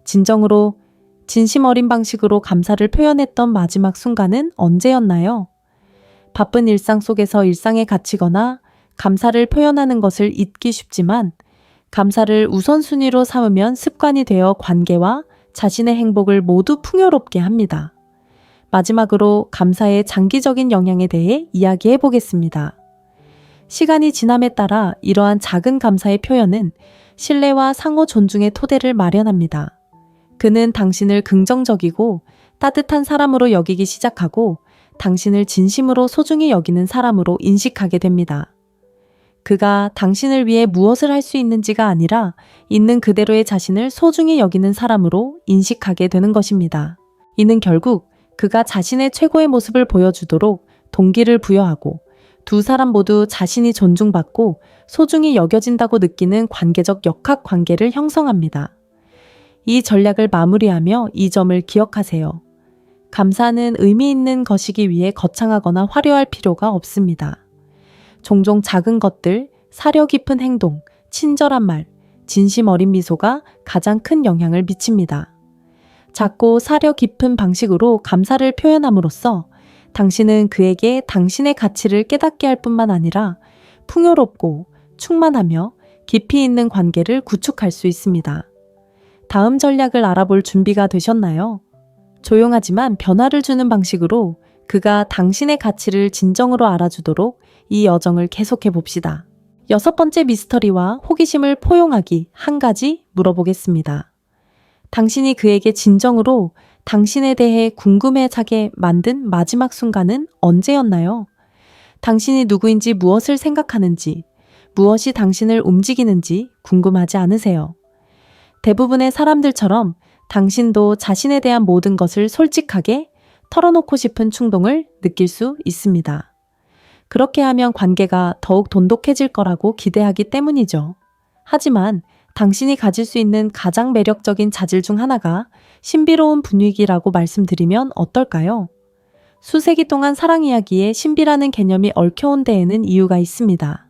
진정으로 진심 어린 방식으로 감사를 표현했던 마지막 순간은 언제였나요? 바쁜 일상 속에서 일상에 갇히거나 감사를 표현하는 것을 잊기 쉽지만 감사를 우선순위로 삼으면 습관이 되어 관계와 자신의 행복을 모두 풍요롭게 합니다. 마지막으로 감사의 장기적인 영향에 대해 이야기해 보겠습니다. 시간이 지남에 따라 이러한 작은 감사의 표현은 신뢰와 상호 존중의 토대를 마련합니다. 그는 당신을 긍정적이고 따뜻한 사람으로 여기기 시작하고 당신을 진심으로 소중히 여기는 사람으로 인식하게 됩니다. 그가 당신을 위해 무엇을 할 수 있는지가 아니라 있는 그대로의 자신을 소중히 여기는 사람으로 인식하게 되는 것입니다. 이는 결국 그가 자신의 최고의 모습을 보여주도록 동기를 부여하고 두 사람 모두 자신이 존중받고 소중히 여겨진다고 느끼는 관계적 역학 관계를 형성합니다. 이 전략을 마무리하며 이 점을 기억하세요. 감사는 의미 있는 것이기 위해 거창하거나 화려할 필요가 없습니다. 종종 작은 것들, 사려 깊은 행동, 친절한 말, 진심 어린 미소가 가장 큰 영향을 미칩니다. 작고 사려 깊은 방식으로 감사를 표현함으로써 당신은 그에게 당신의 가치를 깨닫게 할 뿐만 아니라 풍요롭고 충만하며 깊이 있는 관계를 구축할 수 있습니다. 다음 전략을 알아볼 준비가 되셨나요? 조용하지만 변화를 주는 방식으로 그가 당신의 가치를 진정으로 알아주도록 이 여정을 계속해 봅시다. 6번째 미스터리와 호기심을 포용하기 한 가지 물어보겠습니다. 당신이 그에게 진정으로 당신에 대해 궁금해하게 만든 마지막 순간은 언제였나요? 당신이 누구인지 무엇을 생각하는지, 무엇이 당신을 움직이는지 궁금하지 않으세요? 대부분의 사람들처럼 당신도 자신에 대한 모든 것을 솔직하게 털어놓고 싶은 충동을 느낄 수 있습니다. 그렇게 하면 관계가 더욱 돈독해질 거라고 기대하기 때문이죠. 하지만 당신이 가질 수 있는 가장 매력적인 자질 중 하나가 신비로운 분위기라고 말씀드리면 어떨까요? 수세기 동안 사랑 이야기에 신비라는 개념이 얽혀온 데에는 이유가 있습니다.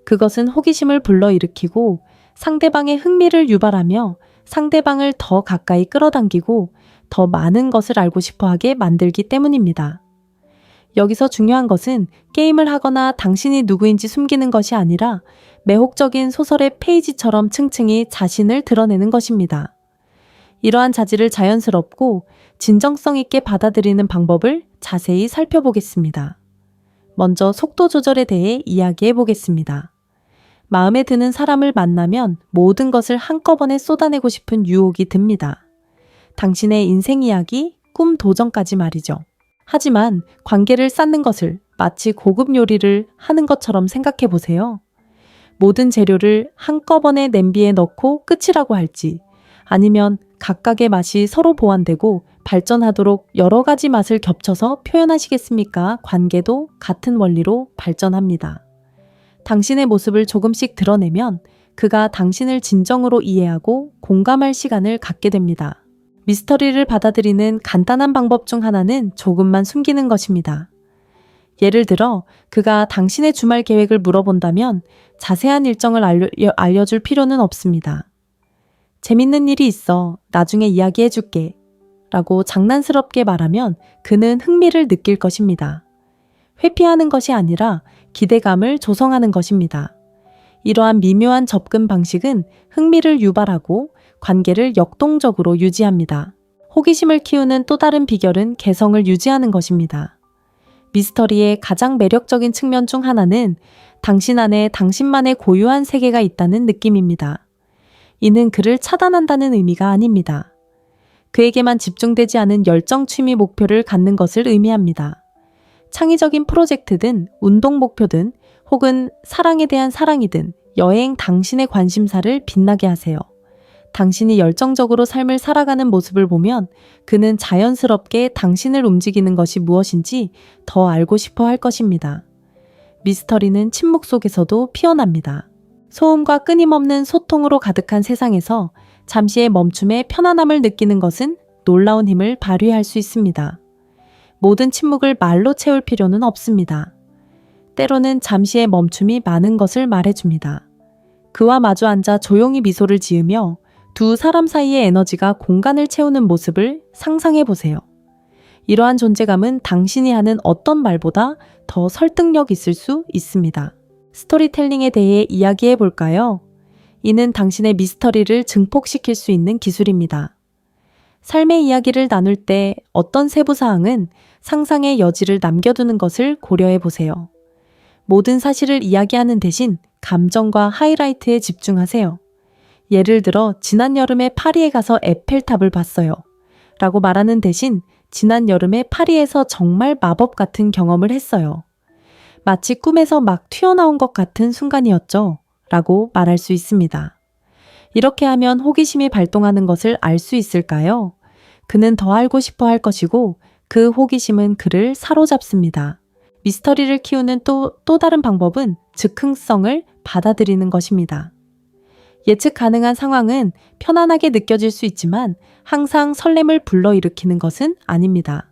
그것은 호기심을 불러일으키고 상대방의 흥미를 유발하며 상대방을 더 가까이 끌어당기고 더 많은 것을 알고 싶어 하게 만들기 때문입니다. 여기서 중요한 것은 게임을 하거나 당신이 누구인지 숨기는 것이 아니라 매혹적인 소설의 페이지처럼 층층이 자신을 드러내는 것입니다. 이러한 자질을 자연스럽고 진정성 있게 받아들이는 방법을 자세히 살펴보겠습니다. 먼저 속도 조절에 대해 이야기해 보겠습니다. 마음에 드는 사람을 만나면 모든 것을 한꺼번에 쏟아내고 싶은 유혹이 듭니다. 당신의 인생 이야기, 꿈 도전까지 말이죠. 하지만 관계를 쌓는 것을 마치 고급 요리를 하는 것처럼 생각해 보세요. 모든 재료를 한꺼번에 냄비에 넣고 끝이라고 할지 아니면 각각의 맛이 서로 보완되고 발전하도록 여러 가지 맛을 겹쳐서 표현하시겠습니까? 관계도 같은 원리로 발전합니다. 당신의 모습을 조금씩 드러내면 그가 당신을 진정으로 이해하고 공감할 시간을 갖게 됩니다. 미스터리를 받아들이는 간단한 방법 중 하나는 조금만 숨기는 것입니다. 예를 들어 그가 당신의 주말 계획을 물어본다면 자세한 일정을 알려줄 필요는 없습니다. 재밌는 일이 있어. 나중에 이야기해줄게. 라고 장난스럽게 말하면 그는 흥미를 느낄 것입니다. 회피하는 것이 아니라 기대감을 조성하는 것입니다. 이러한 미묘한 접근 방식은 흥미를 유발하고 관계를 역동적으로 유지합니다. 호기심을 키우는 또 다른 비결은 개성을 유지하는 것입니다. 미스터리의 가장 매력적인 측면 중 하나는 당신 안에 당신만의 고유한 세계가 있다는 느낌입니다. 이는 그를 차단한다는 의미가 아닙니다. 그에게만 집중되지 않은 열정 취미 목표를 갖는 것을 의미합니다. 창의적인 프로젝트든 운동 목표든 혹은 사랑에 대한 사랑이든 여행 당신의 관심사를 빛나게 하세요. 당신이 열정적으로 삶을 살아가는 모습을 보면 그는 자연스럽게 당신을 움직이는 것이 무엇인지 더 알고 싶어 할 것입니다. 미스터리는 침묵 속에서도 피어납니다. 소음과 끊임없는 소통으로 가득한 세상에서 잠시의 멈춤에 편안함을 느끼는 것은 놀라운 힘을 발휘할 수 있습니다. 모든 침묵을 말로 채울 필요는 없습니다. 때로는 잠시의 멈춤이 많은 것을 말해줍니다. 그와 마주 앉아 조용히 미소를 지으며 두 사람 사이의 에너지가 공간을 채우는 모습을 상상해 보세요. 이러한 존재감은 당신이 하는 어떤 말보다 더 설득력 있을 수 있습니다. 스토리텔링에 대해 이야기해 볼까요? 이는 당신의 미스터리를 증폭시킬 수 있는 기술입니다. 삶의 이야기를 나눌 때 어떤 세부 사항은 상상의 여지를 남겨두는 것을 고려해 보세요. 모든 사실을 이야기하는 대신 감정과 하이라이트에 집중하세요. 예를 들어 지난 여름에 파리에 가서 에펠탑을 봤어요. 라고 말하는 대신 지난 여름에 파리에서 정말 마법 같은 경험을 했어요. 마치 꿈에서 막 튀어나온 것 같은 순간이었죠. 라고 말할 수 있습니다. 이렇게 하면 호기심이 발동하는 것을 알 수 있을까요? 그는 더 알고 싶어 할 것이고 그 호기심은 그를 사로잡습니다. 미스터리를 키우는 또 다른 방법은 즉흥성을 받아들이는 것입니다. 예측 가능한 상황은 편안하게 느껴질 수 있지만 항상 설렘을 불러일으키는 것은 아닙니다.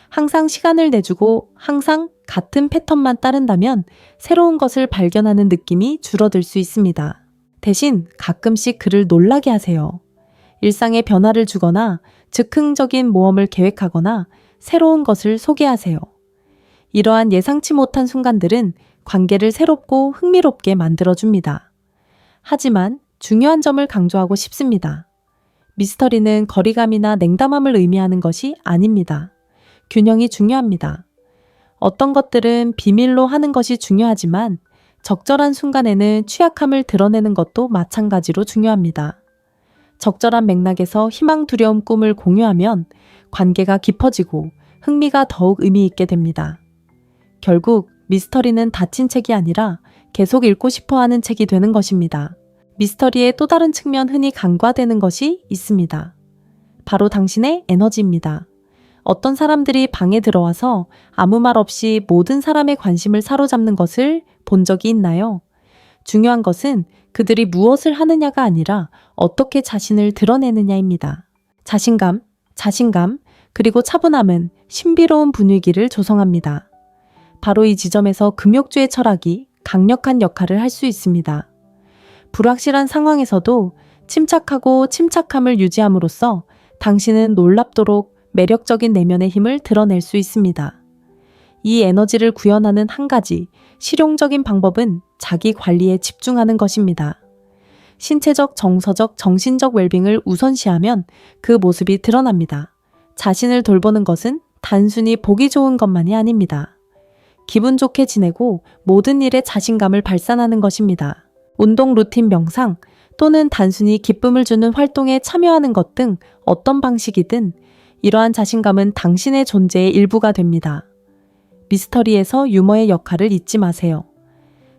항상 시간을 내주고 항상 같은 패턴만 따른다면 새로운 것을 발견하는 느낌이 줄어들 수 있습니다. 대신 가끔씩 그를 놀라게 하세요. 일상에 변화를 주거나 즉흥적인 모험을 계획하거나 새로운 것을 소개하세요. 이러한 예상치 못한 순간들은 관계를 새롭고 흥미롭게 만들어줍니다. 하지만 중요한 점을 강조하고 싶습니다. 미스터리는 거리감이나 냉담함을 의미하는 것이 아닙니다. 균형이 중요합니다. 어떤 것들은 비밀로 하는 것이 중요하지만 적절한 순간에는 취약함을 드러내는 것도 마찬가지로 중요합니다. 적절한 맥락에서 희망, 두려움, 꿈을 공유하면 관계가 깊어지고 흥미가 더욱 의미 있게 됩니다. 결국 미스터리는 닫힌 책이 아니라 계속 읽고 싶어 하는 책이 되는 것입니다. 미스터리의 또 다른 측면 흔히 간과되는 것이 있습니다. 바로 당신의 에너지입니다. 어떤 사람들이 방에 들어와서 아무 말 없이 모든 사람의 관심을 사로잡는 것을 본 적이 있나요? 중요한 것은 그들이 무엇을 하느냐가 아니라 어떻게 자신을 드러내느냐입니다. 자신감, 그리고 차분함은 신비로운 분위기를 조성합니다. 바로 이 지점에서 금욕주의 철학이 강력한 역할을 할 수 있습니다. 불확실한 상황에서도 침착하고 침착함을 유지함으로써 당신은 놀랍도록 매력적인 내면의 힘을 드러낼 수 있습니다. 이 에너지를 구현하는 한 가지 실용적인 방법은 자기 관리에 집중하는 것입니다. 신체적, 정서적, 정신적 웰빙을 우선시하면 그 모습이 드러납니다. 자신을 돌보는 것은 단순히 보기 좋은 것만이 아닙니다. 기분 좋게 지내고 모든 일에 자신감을 발산하는 것입니다. 운동, 루틴, 명상 또는 단순히 기쁨을 주는 활동에 참여하는 것 등 어떤 방식이든 이러한 자신감은 당신의 존재의 일부가 됩니다. 미스터리에서 유머의 역할을 잊지 마세요.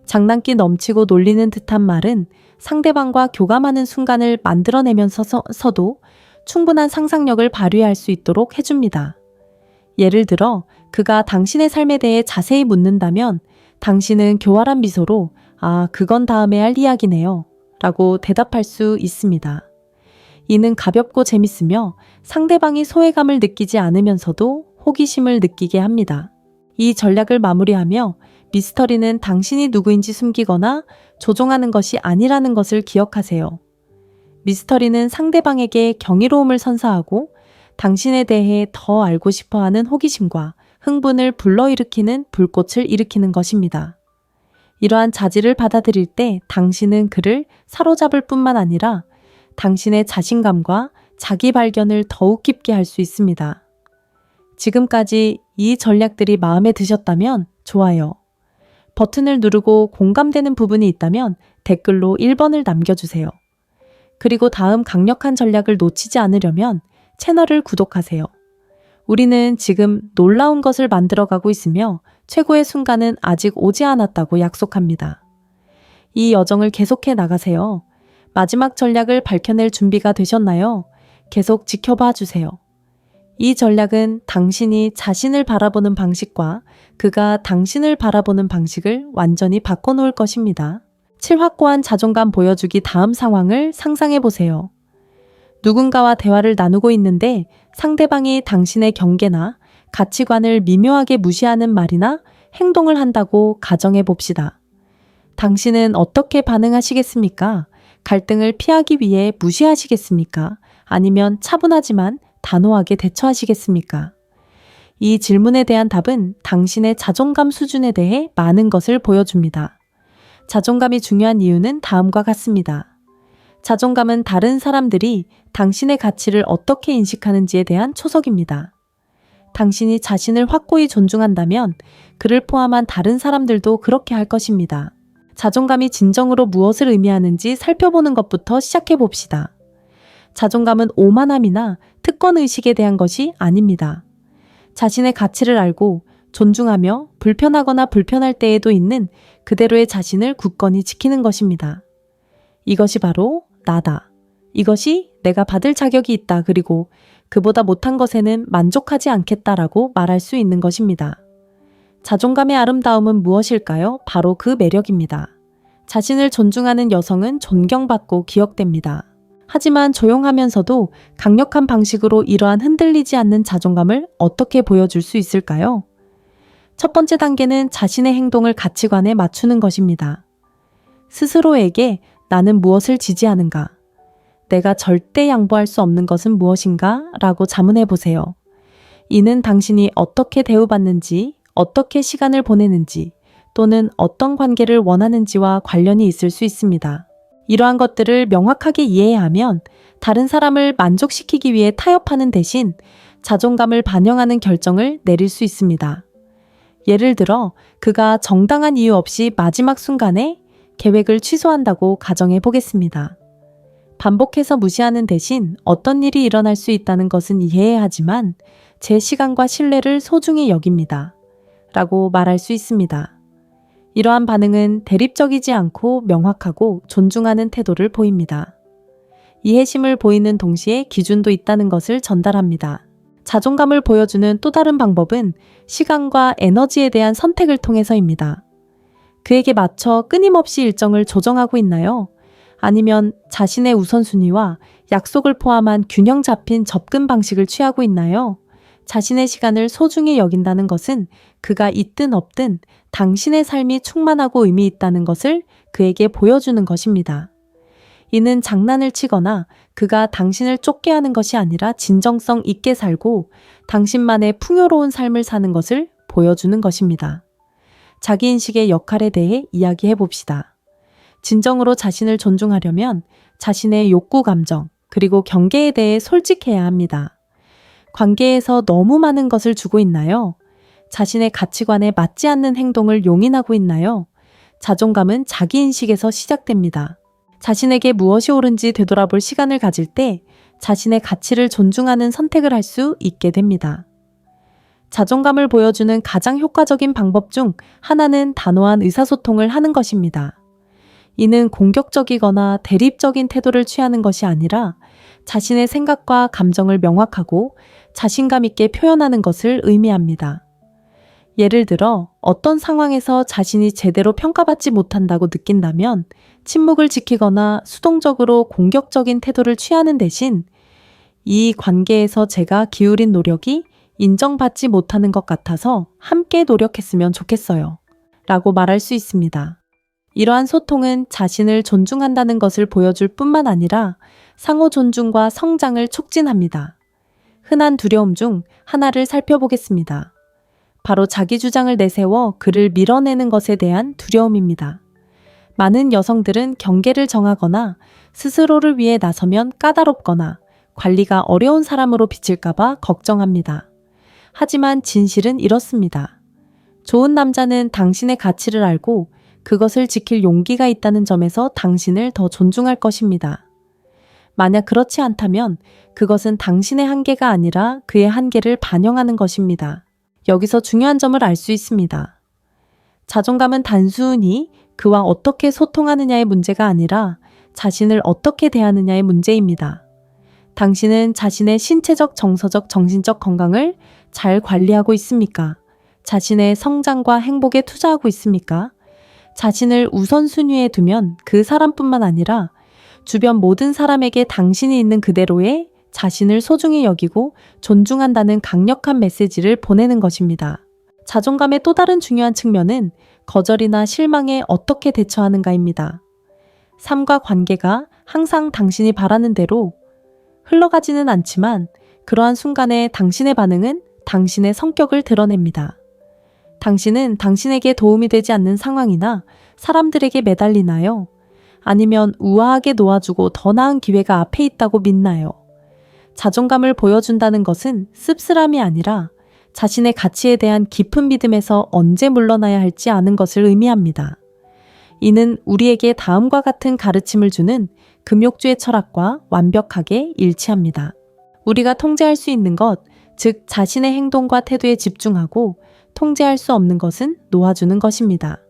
장난기 넘치고 놀리는 듯한 말은 상대방과 교감하는 순간을 만들어내면서도 충분한 상상력을 발휘할 수 있도록 해줍니다. 예를 들어 그가 당신의 삶에 대해 자세히 묻는다면 당신은 교활한 미소로 "아, 그건 다음에 할 이야기네요. 라고 대답할 수 있습니다. 이는 가볍고 재밌으며 상대방이 소외감을 느끼지 않으면서도 호기심을 느끼게 합니다. 이 전략을 마무리하며 미스터리는 당신이 누구인지 숨기거나 조종하는 것이 아니라는 것을 기억하세요. 미스터리는 상대방에게 경이로움을 선사하고 당신에 대해 더 알고 싶어하는 호기심과 흥분을 불러일으키는 불꽃을 일으키는 것입니다. 이러한 자질을 받아들일 때 당신은 그를 사로잡을 뿐만 아니라 당신의 자신감과 자기 발견을 더욱 깊게 할 수 있습니다. 지금까지 이 전략들이 마음에 드셨다면 좋아요. 버튼을 누르고 공감되는 부분이 있다면 댓글로 1번을 남겨주세요. 그리고 다음 강력한 전략을 놓치지 않으려면 채널을 구독하세요. 우리는 지금 놀라운 것을 만들어가고 있으며 최고의 순간은 아직 오지 않았다고 약속합니다. 이 여정을 계속해 나가세요. 마지막 전략을 밝혀낼 준비가 되셨나요? 계속 지켜봐 주세요. 이 전략은 당신이 자신을 바라보는 방식과 그가 당신을 바라보는 방식을 완전히 바꿔놓을 것입니다. 확고한 자존감 보여주기 다음 상황을 상상해 보세요. 누군가와 대화를 나누고 있는데 상대방이 당신의 경계나 가치관을 미묘하게 무시하는 말이나 행동을 한다고 가정해 봅시다. 당신은 어떻게 반응하시겠습니까? 갈등을 피하기 위해 무시하시겠습니까? 아니면 차분하지만 단호하게 대처하시겠습니까? 이 질문에 대한 답은 당신의 자존감 수준에 대해 많은 것을 보여줍니다. 자존감이 중요한 이유는 다음과 같습니다. 자존감은 다른 사람들이 당신의 가치를 어떻게 인식하는지에 대한 초석입니다. 당신이 자신을 확고히 존중한다면 그를 포함한 다른 사람들도 그렇게 할 것입니다. 자존감이 진정으로 무엇을 의미하는지 살펴보는 것부터 시작해 봅시다. 자존감은 오만함이나 특권의식에 대한 것이 아닙니다. 자신의 가치를 알고 존중하며 불편하거나 불편할 때에도 있는 그대로의 자신을 굳건히 지키는 것입니다. 이것이 바로 나다. 이것이 내가 받을 자격이 있다. 그리고 그보다 못한 것에는 만족하지 않겠다라고 말할 수 있는 것입니다. 자존감의 아름다움은 무엇일까요? 바로 그 매력입니다. 자신을 존중하는 여성은 존경받고 기억됩니다. 하지만 조용하면서도 강력한 방식으로 이러한 흔들리지 않는 자존감을 어떻게 보여줄 수 있을까요? 첫 번째 단계는 자신의 행동을 가치관에 맞추는 것입니다. 스스로에게 나는 무엇을 지지하는가? 내가 절대 양보할 수 없는 것은 무엇인가? 라고 자문해 보세요. 이는 당신이 어떻게 대우받는지, 어떻게 시간을 보내는지, 또는 어떤 관계를 원하는지와 관련이 있을 수 있습니다. 이러한 것들을 명확하게 이해하면 다른 사람을 만족시키기 위해 타협하는 대신 자존감을 반영하는 결정을 내릴 수 있습니다. 예를 들어 그가 정당한 이유 없이 마지막 순간에 계획을 취소한다고 가정해 보겠습니다. 반복해서 무시하는 대신 어떤 일이 일어날 수 있다는 것은 이해해야 하지만 제 시간과 신뢰를 소중히 여깁니다. 라고 말할 수 있습니다. 이러한 반응은 대립적이지 않고 명확하고 존중하는 태도를 보입니다. 이해심을 보이는 동시에 기준도 있다는 것을 전달합니다. 자존감을 보여주는 또 다른 방법은 시간과 에너지에 대한 선택을 통해서입니다. 그에게 맞춰 끊임없이 일정을 조정하고 있나요? 아니면 자신의 우선순위와 약속을 포함한 균형 잡힌 접근 방식을 취하고 있나요? 자신의 시간을 소중히 여긴다는 것은 그가 있든 없든 당신의 삶이 충만하고 의미 있다는 것을 그에게 보여주는 것입니다. 이는 장난을 치거나 그가 당신을 쫓게 하는 것이 아니라 진정성 있게 살고 당신만의 풍요로운 삶을 사는 것을 보여주는 것입니다. 자기인식의 역할에 대해 이야기해 봅시다. 진정으로 자신을 존중하려면 자신의 욕구 감정 그리고 경계에 대해 솔직해야 합니다. 관계에서 너무 많은 것을 주고 있나요? 자신의 가치관에 맞지 않는 행동을 용인하고 있나요? 자존감은 자기인식에서 시작됩니다. 자신에게 무엇이 옳은지 되돌아볼 시간을 가질 때 자신의 가치를 존중하는 선택을 할 수 있게 됩니다. 자존감을 보여주는 가장 효과적인 방법 중 하나는 단호한 의사소통을 하는 것입니다. 이는 공격적이거나 대립적인 태도를 취하는 것이 아니라 자신의 생각과 감정을 명확하고 자신감 있게 표현하는 것을 의미합니다. 예를 들어 어떤 상황에서 자신이 제대로 평가받지 못한다고 느낀다면 침묵을 지키거나 수동적으로 공격적인 태도를 취하는 대신 이 관계에서 제가 기울인 노력이 인정받지 못하는 것 같아서 함께 노력했으면 좋겠어요. 라고 말할 수 있습니다. 이러한 소통은 자신을 존중한다는 것을 보여줄 뿐만 아니라 상호 존중과 성장을 촉진합니다. 흔한 두려움 중 하나를 살펴보겠습니다. 바로 자기 주장을 내세워 그를 밀어내는 것에 대한 두려움입니다. 많은 여성들은 경계를 정하거나 스스로를 위해 나서면 까다롭거나 관리가 어려운 사람으로 비칠까봐 걱정합니다. 하지만 진실은 이렇습니다. 좋은 남자는 당신의 가치를 알고 그것을 지킬 용기가 있다는 점에서 당신을 더 존중할 것입니다. 만약 그렇지 않다면 그것은 당신의 한계가 아니라 그의 한계를 반영하는 것입니다. 여기서 중요한 점을 알 수 있습니다. 자존감은 단순히 그와 어떻게 소통하느냐의 문제가 아니라 자신을 어떻게 대하느냐의 문제입니다. 당신은 자신의 신체적, 정서적, 정신적 건강을 잘 관리하고 있습니까? 자신의 성장과 행복에 투자하고 있습니까? 자신을 우선순위에 두면 그 사람뿐만 아니라 주변 모든 사람에게 당신이 있는 그대로의 자신을 소중히 여기고 존중한다는 강력한 메시지를 보내는 것입니다. 자존감의 또 다른 중요한 측면은 거절이나 실망에 어떻게 대처하는가입니다. 삶과 관계가 항상 당신이 바라는 대로 흘러가지는 않지만 그러한 순간에 당신의 반응은 당신의 성격을 드러냅니다. 당신은 당신에게 도움이 되지 않는 상황이나 사람들에게 매달리나요? 아니면 우아하게 놓아주고 더 나은 기회가 앞에 있다고 믿나요? 자존감을 보여준다는 것은 씁쓸함이 아니라 자신의 가치에 대한 깊은 믿음에서 언제 물러나야 할지 아는 것을 의미합니다. 이는 우리에게 다음과 같은 가르침을 주는 금욕주의 철학과 완벽하게 일치합니다. 우리가 통제할 수 있는 것, 즉 자신의 행동과 태도에 집중하고 통제할 수 없는 것은 놓아주는 것입니다.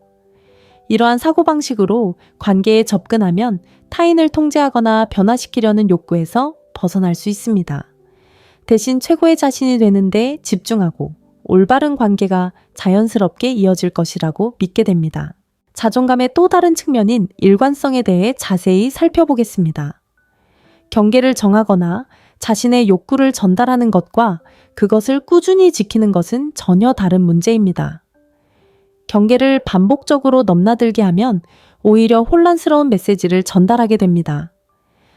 이러한 사고방식으로 관계에 접근하면 타인을 통제하거나 변화시키려는 욕구에서 벗어날 수 있습니다. 대신 최고의 자신이 되는 데 집중하고 올바른 관계가 자연스럽게 이어질 것이라고 믿게 됩니다. 자존감의 또 다른 측면인 일관성에 대해 자세히 살펴보겠습니다. 경계를 정하거나 자신의 욕구를 전달하는 것과 그것을 꾸준히 지키는 것은 전혀 다른 문제입니다. 경계를 반복적으로 넘나들게 하면 오히려 혼란스러운 메시지를 전달하게 됩니다.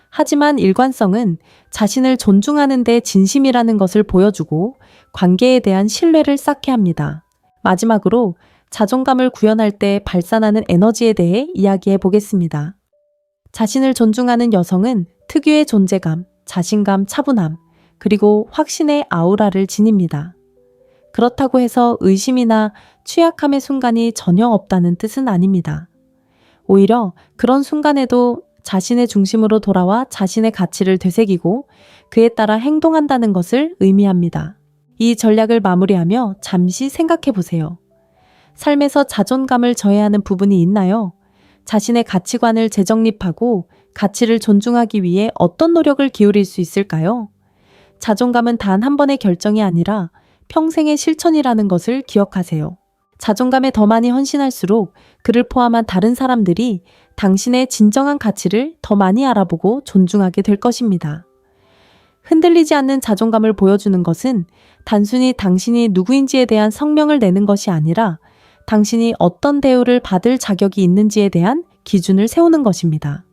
하지만 일관성은 자신을 존중하는 데 진심이라는 것을 보여주고 관계에 대한 신뢰를 쌓게 합니다. 마지막으로 자존감을 구현할 때 발산하는 에너지에 대해 이야기해 보겠습니다. 자신을 존중하는 여성은 특유의 존재감, 자신감, 차분함, 그리고 확신의 아우라를 지닙니다. 그렇다고 해서 의심이나 취약함의 순간이 전혀 없다는 뜻은 아닙니다. 오히려 그런 순간에도 자신의 중심으로 돌아와 자신의 가치를 되새기고 그에 따라 행동한다는 것을 의미합니다. 이 전략을 마무리하며 잠시 생각해 보세요. 삶에서 자존감을 저해하는 부분이 있나요? 자신의 가치관을 재정립하고 가치를 존중하기 위해 어떤 노력을 기울일 수 있을까요? 자존감은 단 한 번의 결정이 아니라 평생의 실천이라는 것을 기억하세요. 자존감에 더 많이 헌신할수록 그를 포함한 다른 사람들이 당신의 진정한 가치를 더 많이 알아보고 존중하게 될 것입니다. 흔들리지 않는 자존감을 보여주는 것은 단순히 당신이 누구인지에 대한 성명을 내는 것이 아니라 당신이 어떤 대우를 받을 자격이 있는지에 대한 기준을 세우는 것입니다.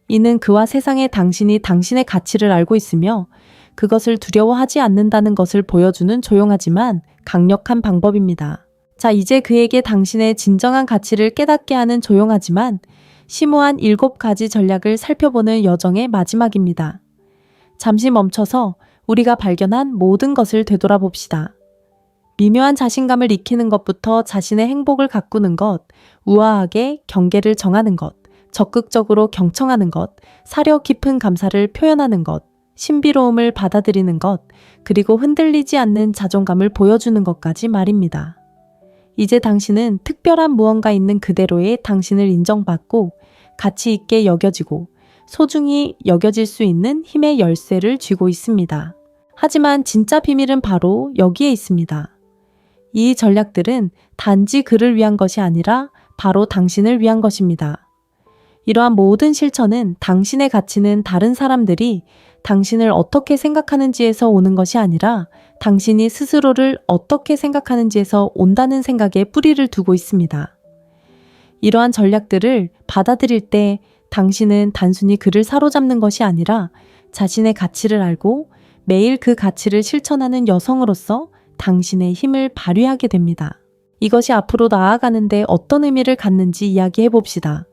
이는 그와 세상의 당신이 당신의 가치를 알고 있으며 그것을 두려워하지 않는다는 것을 보여주는 조용하지만 강력한 방법입니다. 자, 이제 그에게 당신의 진정한 가치를 깨닫게 하는 조용하지만 심오한 7가지 전략을 살펴보는 여정의 마지막입니다. 잠시 멈춰서 우리가 발견한 모든 것을 되돌아봅시다. 미묘한 자신감을 익히는 것부터 자신의 행복을 가꾸는 것, 우아하게 경계를 정하는 것, 적극적으로 경청하는 것, 사려 깊은 감사를 표현하는 것, 신비로움을 받아들이는 것, 그리고 흔들리지 않는 자존감을 보여주는 것까지 말입니다. 이제 당신은 특별한 무언가 있는 그대로의 당신을 인정받고 가치 있게 여겨지고 소중히 여겨질 수 있는 힘의 열쇠를 쥐고 있습니다. 하지만 진짜 비밀은 바로 여기에 있습니다. 이 전략들은 단지 그를 위한 것이 아니라 바로 당신을 위한 것입니다. 이러한 모든 실천은 당신의 가치는 다른 사람들이 당신을 어떻게 생각하는지에서 오는 것이 아니라 당신이 스스로를 어떻게 생각하는지에서 온다는 생각에 뿌리를 두고 있습니다. 이러한 전략들을 받아들일 때 당신은 단순히 그를 사로잡는 것이 아니라 자신의 가치를 알고 매일 그 가치를 실천하는 여성으로서 당신의 힘을 발휘하게 됩니다. 이것이 앞으로 나아가는데 어떤 의미를 갖는지 이야기해 봅시다.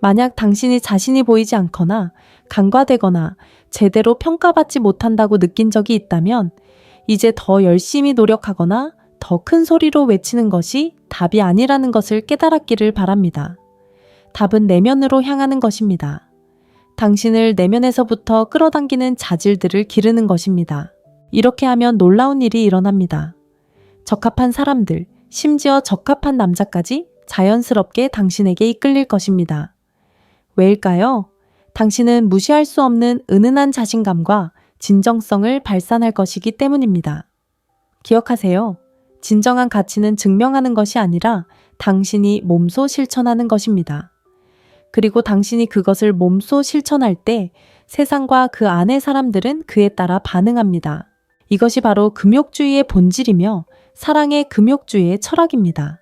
만약 당신이 자신이 보이지 않거나 간과되거나 제대로 평가받지 못한다고 느낀 적이 있다면 이제 더 열심히 노력하거나 더 큰 소리로 외치는 것이 답이 아니라는 것을 깨달았기를 바랍니다. 답은 내면으로 향하는 것입니다. 당신을 내면에서부터 끌어당기는 자질들을 기르는 것입니다. 이렇게 하면 놀라운 일이 일어납니다. 적합한 사람들, 심지어 적합한 남자까지 자연스럽게 당신에게 이끌릴 것입니다. 왜일까요? 당신은 무시할 수 없는 은은한 자신감과 진정성을 발산할 것이기 때문입니다. 기억하세요. 진정한 가치는 증명하는 것이 아니라 당신이 몸소 실천하는 것입니다. 그리고 당신이 그것을 몸소 실천할 때 세상과 그 안의 사람들은 그에 따라 반응합니다. 이것이 바로 금욕주의의 본질이며 사랑의 금욕주의의 철학입니다.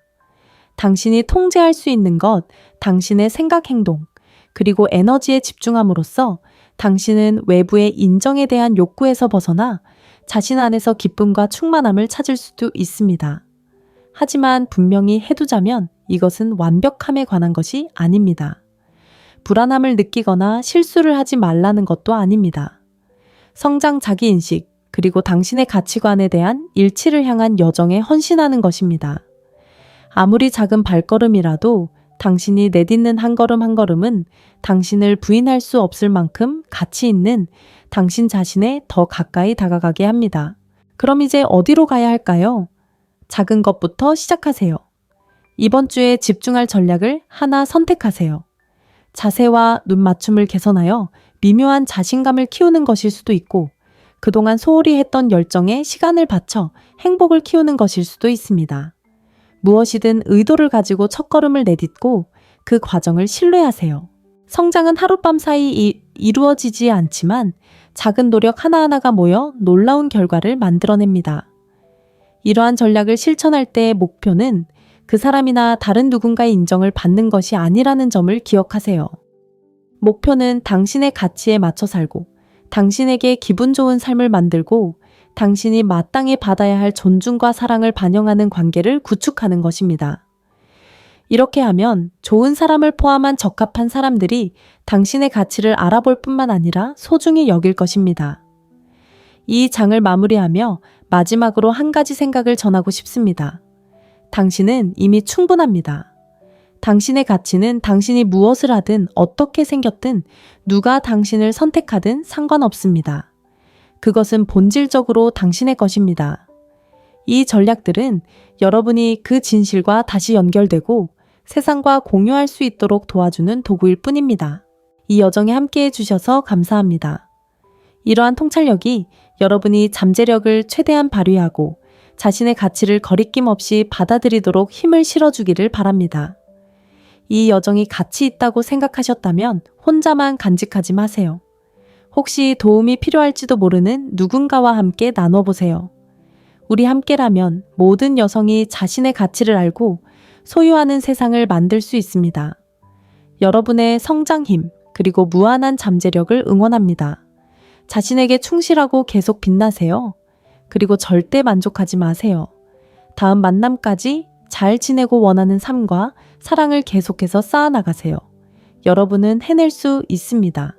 당신이 통제할 수 있는 것, 당신의 생각 행동, 그리고 에너지에 집중함으로써 당신은 외부의 인정에 대한 욕구에서 벗어나 자신 안에서 기쁨과 충만함을 찾을 수도 있습니다. 하지만 분명히 해두자면 이것은 완벽함에 관한 것이 아닙니다. 불안함을 느끼거나 실수를 하지 말라는 것도 아닙니다. 성장 자기인식, 그리고 당신의 가치관에 대한 일치를 향한 여정에 헌신하는 것입니다. 아무리 작은 발걸음이라도 당신이 내딛는 한 걸음 한 걸음은 당신을 부인할 수 없을 만큼 가치 있는 당신 자신에 더 가까이 다가가게 합니다. 그럼 이제 어디로 가야 할까요? 작은 것부터 시작하세요. 이번 주에 집중할 전략을 하나 선택하세요. 자세와 눈 맞춤을 개선하여 미묘한 자신감을 키우는 것일 수도 있고, 그동안 소홀히 했던 열정에 시간을 바쳐 행복을 키우는 것일 수도 있습니다. 무엇이든 의도를 가지고 첫걸음을 내딛고 그 과정을 신뢰하세요. 성장은 하룻밤 사이 이루어지지 않지만 작은 노력 하나하나가 모여 놀라운 결과를 만들어냅니다. 이러한 전략을 실천할 때의 목표는 그 사람이나 다른 누군가의 인정을 받는 것이 아니라는 점을 기억하세요. 목표는 당신의 가치에 맞춰 살고 당신에게 기분 좋은 삶을 만들고 당신이 마땅히 받아야 할 존중과 사랑을 반영하는 관계를 구축하는 것입니다. 이렇게 하면 좋은 사람을 포함한 적합한 사람들이 당신의 가치를 알아볼 뿐만 아니라 소중히 여길 것입니다. 이 장을 마무리하며 마지막으로 한 가지 생각을 전하고 싶습니다. 당신은 이미 충분합니다. 당신의 가치는 당신이 무엇을 하든 어떻게 생겼든 누가 당신을 선택하든 상관없습니다. 그것은 본질적으로 당신의 것입니다. 이 전략들은 여러분이 그 진실과 다시 연결되고 세상과 공유할 수 있도록 도와주는 도구일 뿐입니다. 이 여정에 함께해 주셔서 감사합니다. 이러한 통찰력이 여러분이 잠재력을 최대한 발휘하고 자신의 가치를 거리낌 없이 받아들이도록 힘을 실어주기를 바랍니다. 이 여정이 가치 있다고 생각하셨다면 혼자만 간직하지 마세요. 혹시 도움이 필요할지도 모르는 누군가와 함께 나눠보세요. 우리 함께라면 모든 여성이 자신의 가치를 알고 소유하는 세상을 만들 수 있습니다. 여러분의 성장 힘, 그리고 무한한 잠재력을 응원합니다. 자신에게 충실하고 계속 빛나세요. 그리고 절대 만족하지 마세요. 다음 만남까지 잘 지내고 원하는 삶과 사랑을 계속해서 쌓아나가세요. 여러분은 해낼 수 있습니다.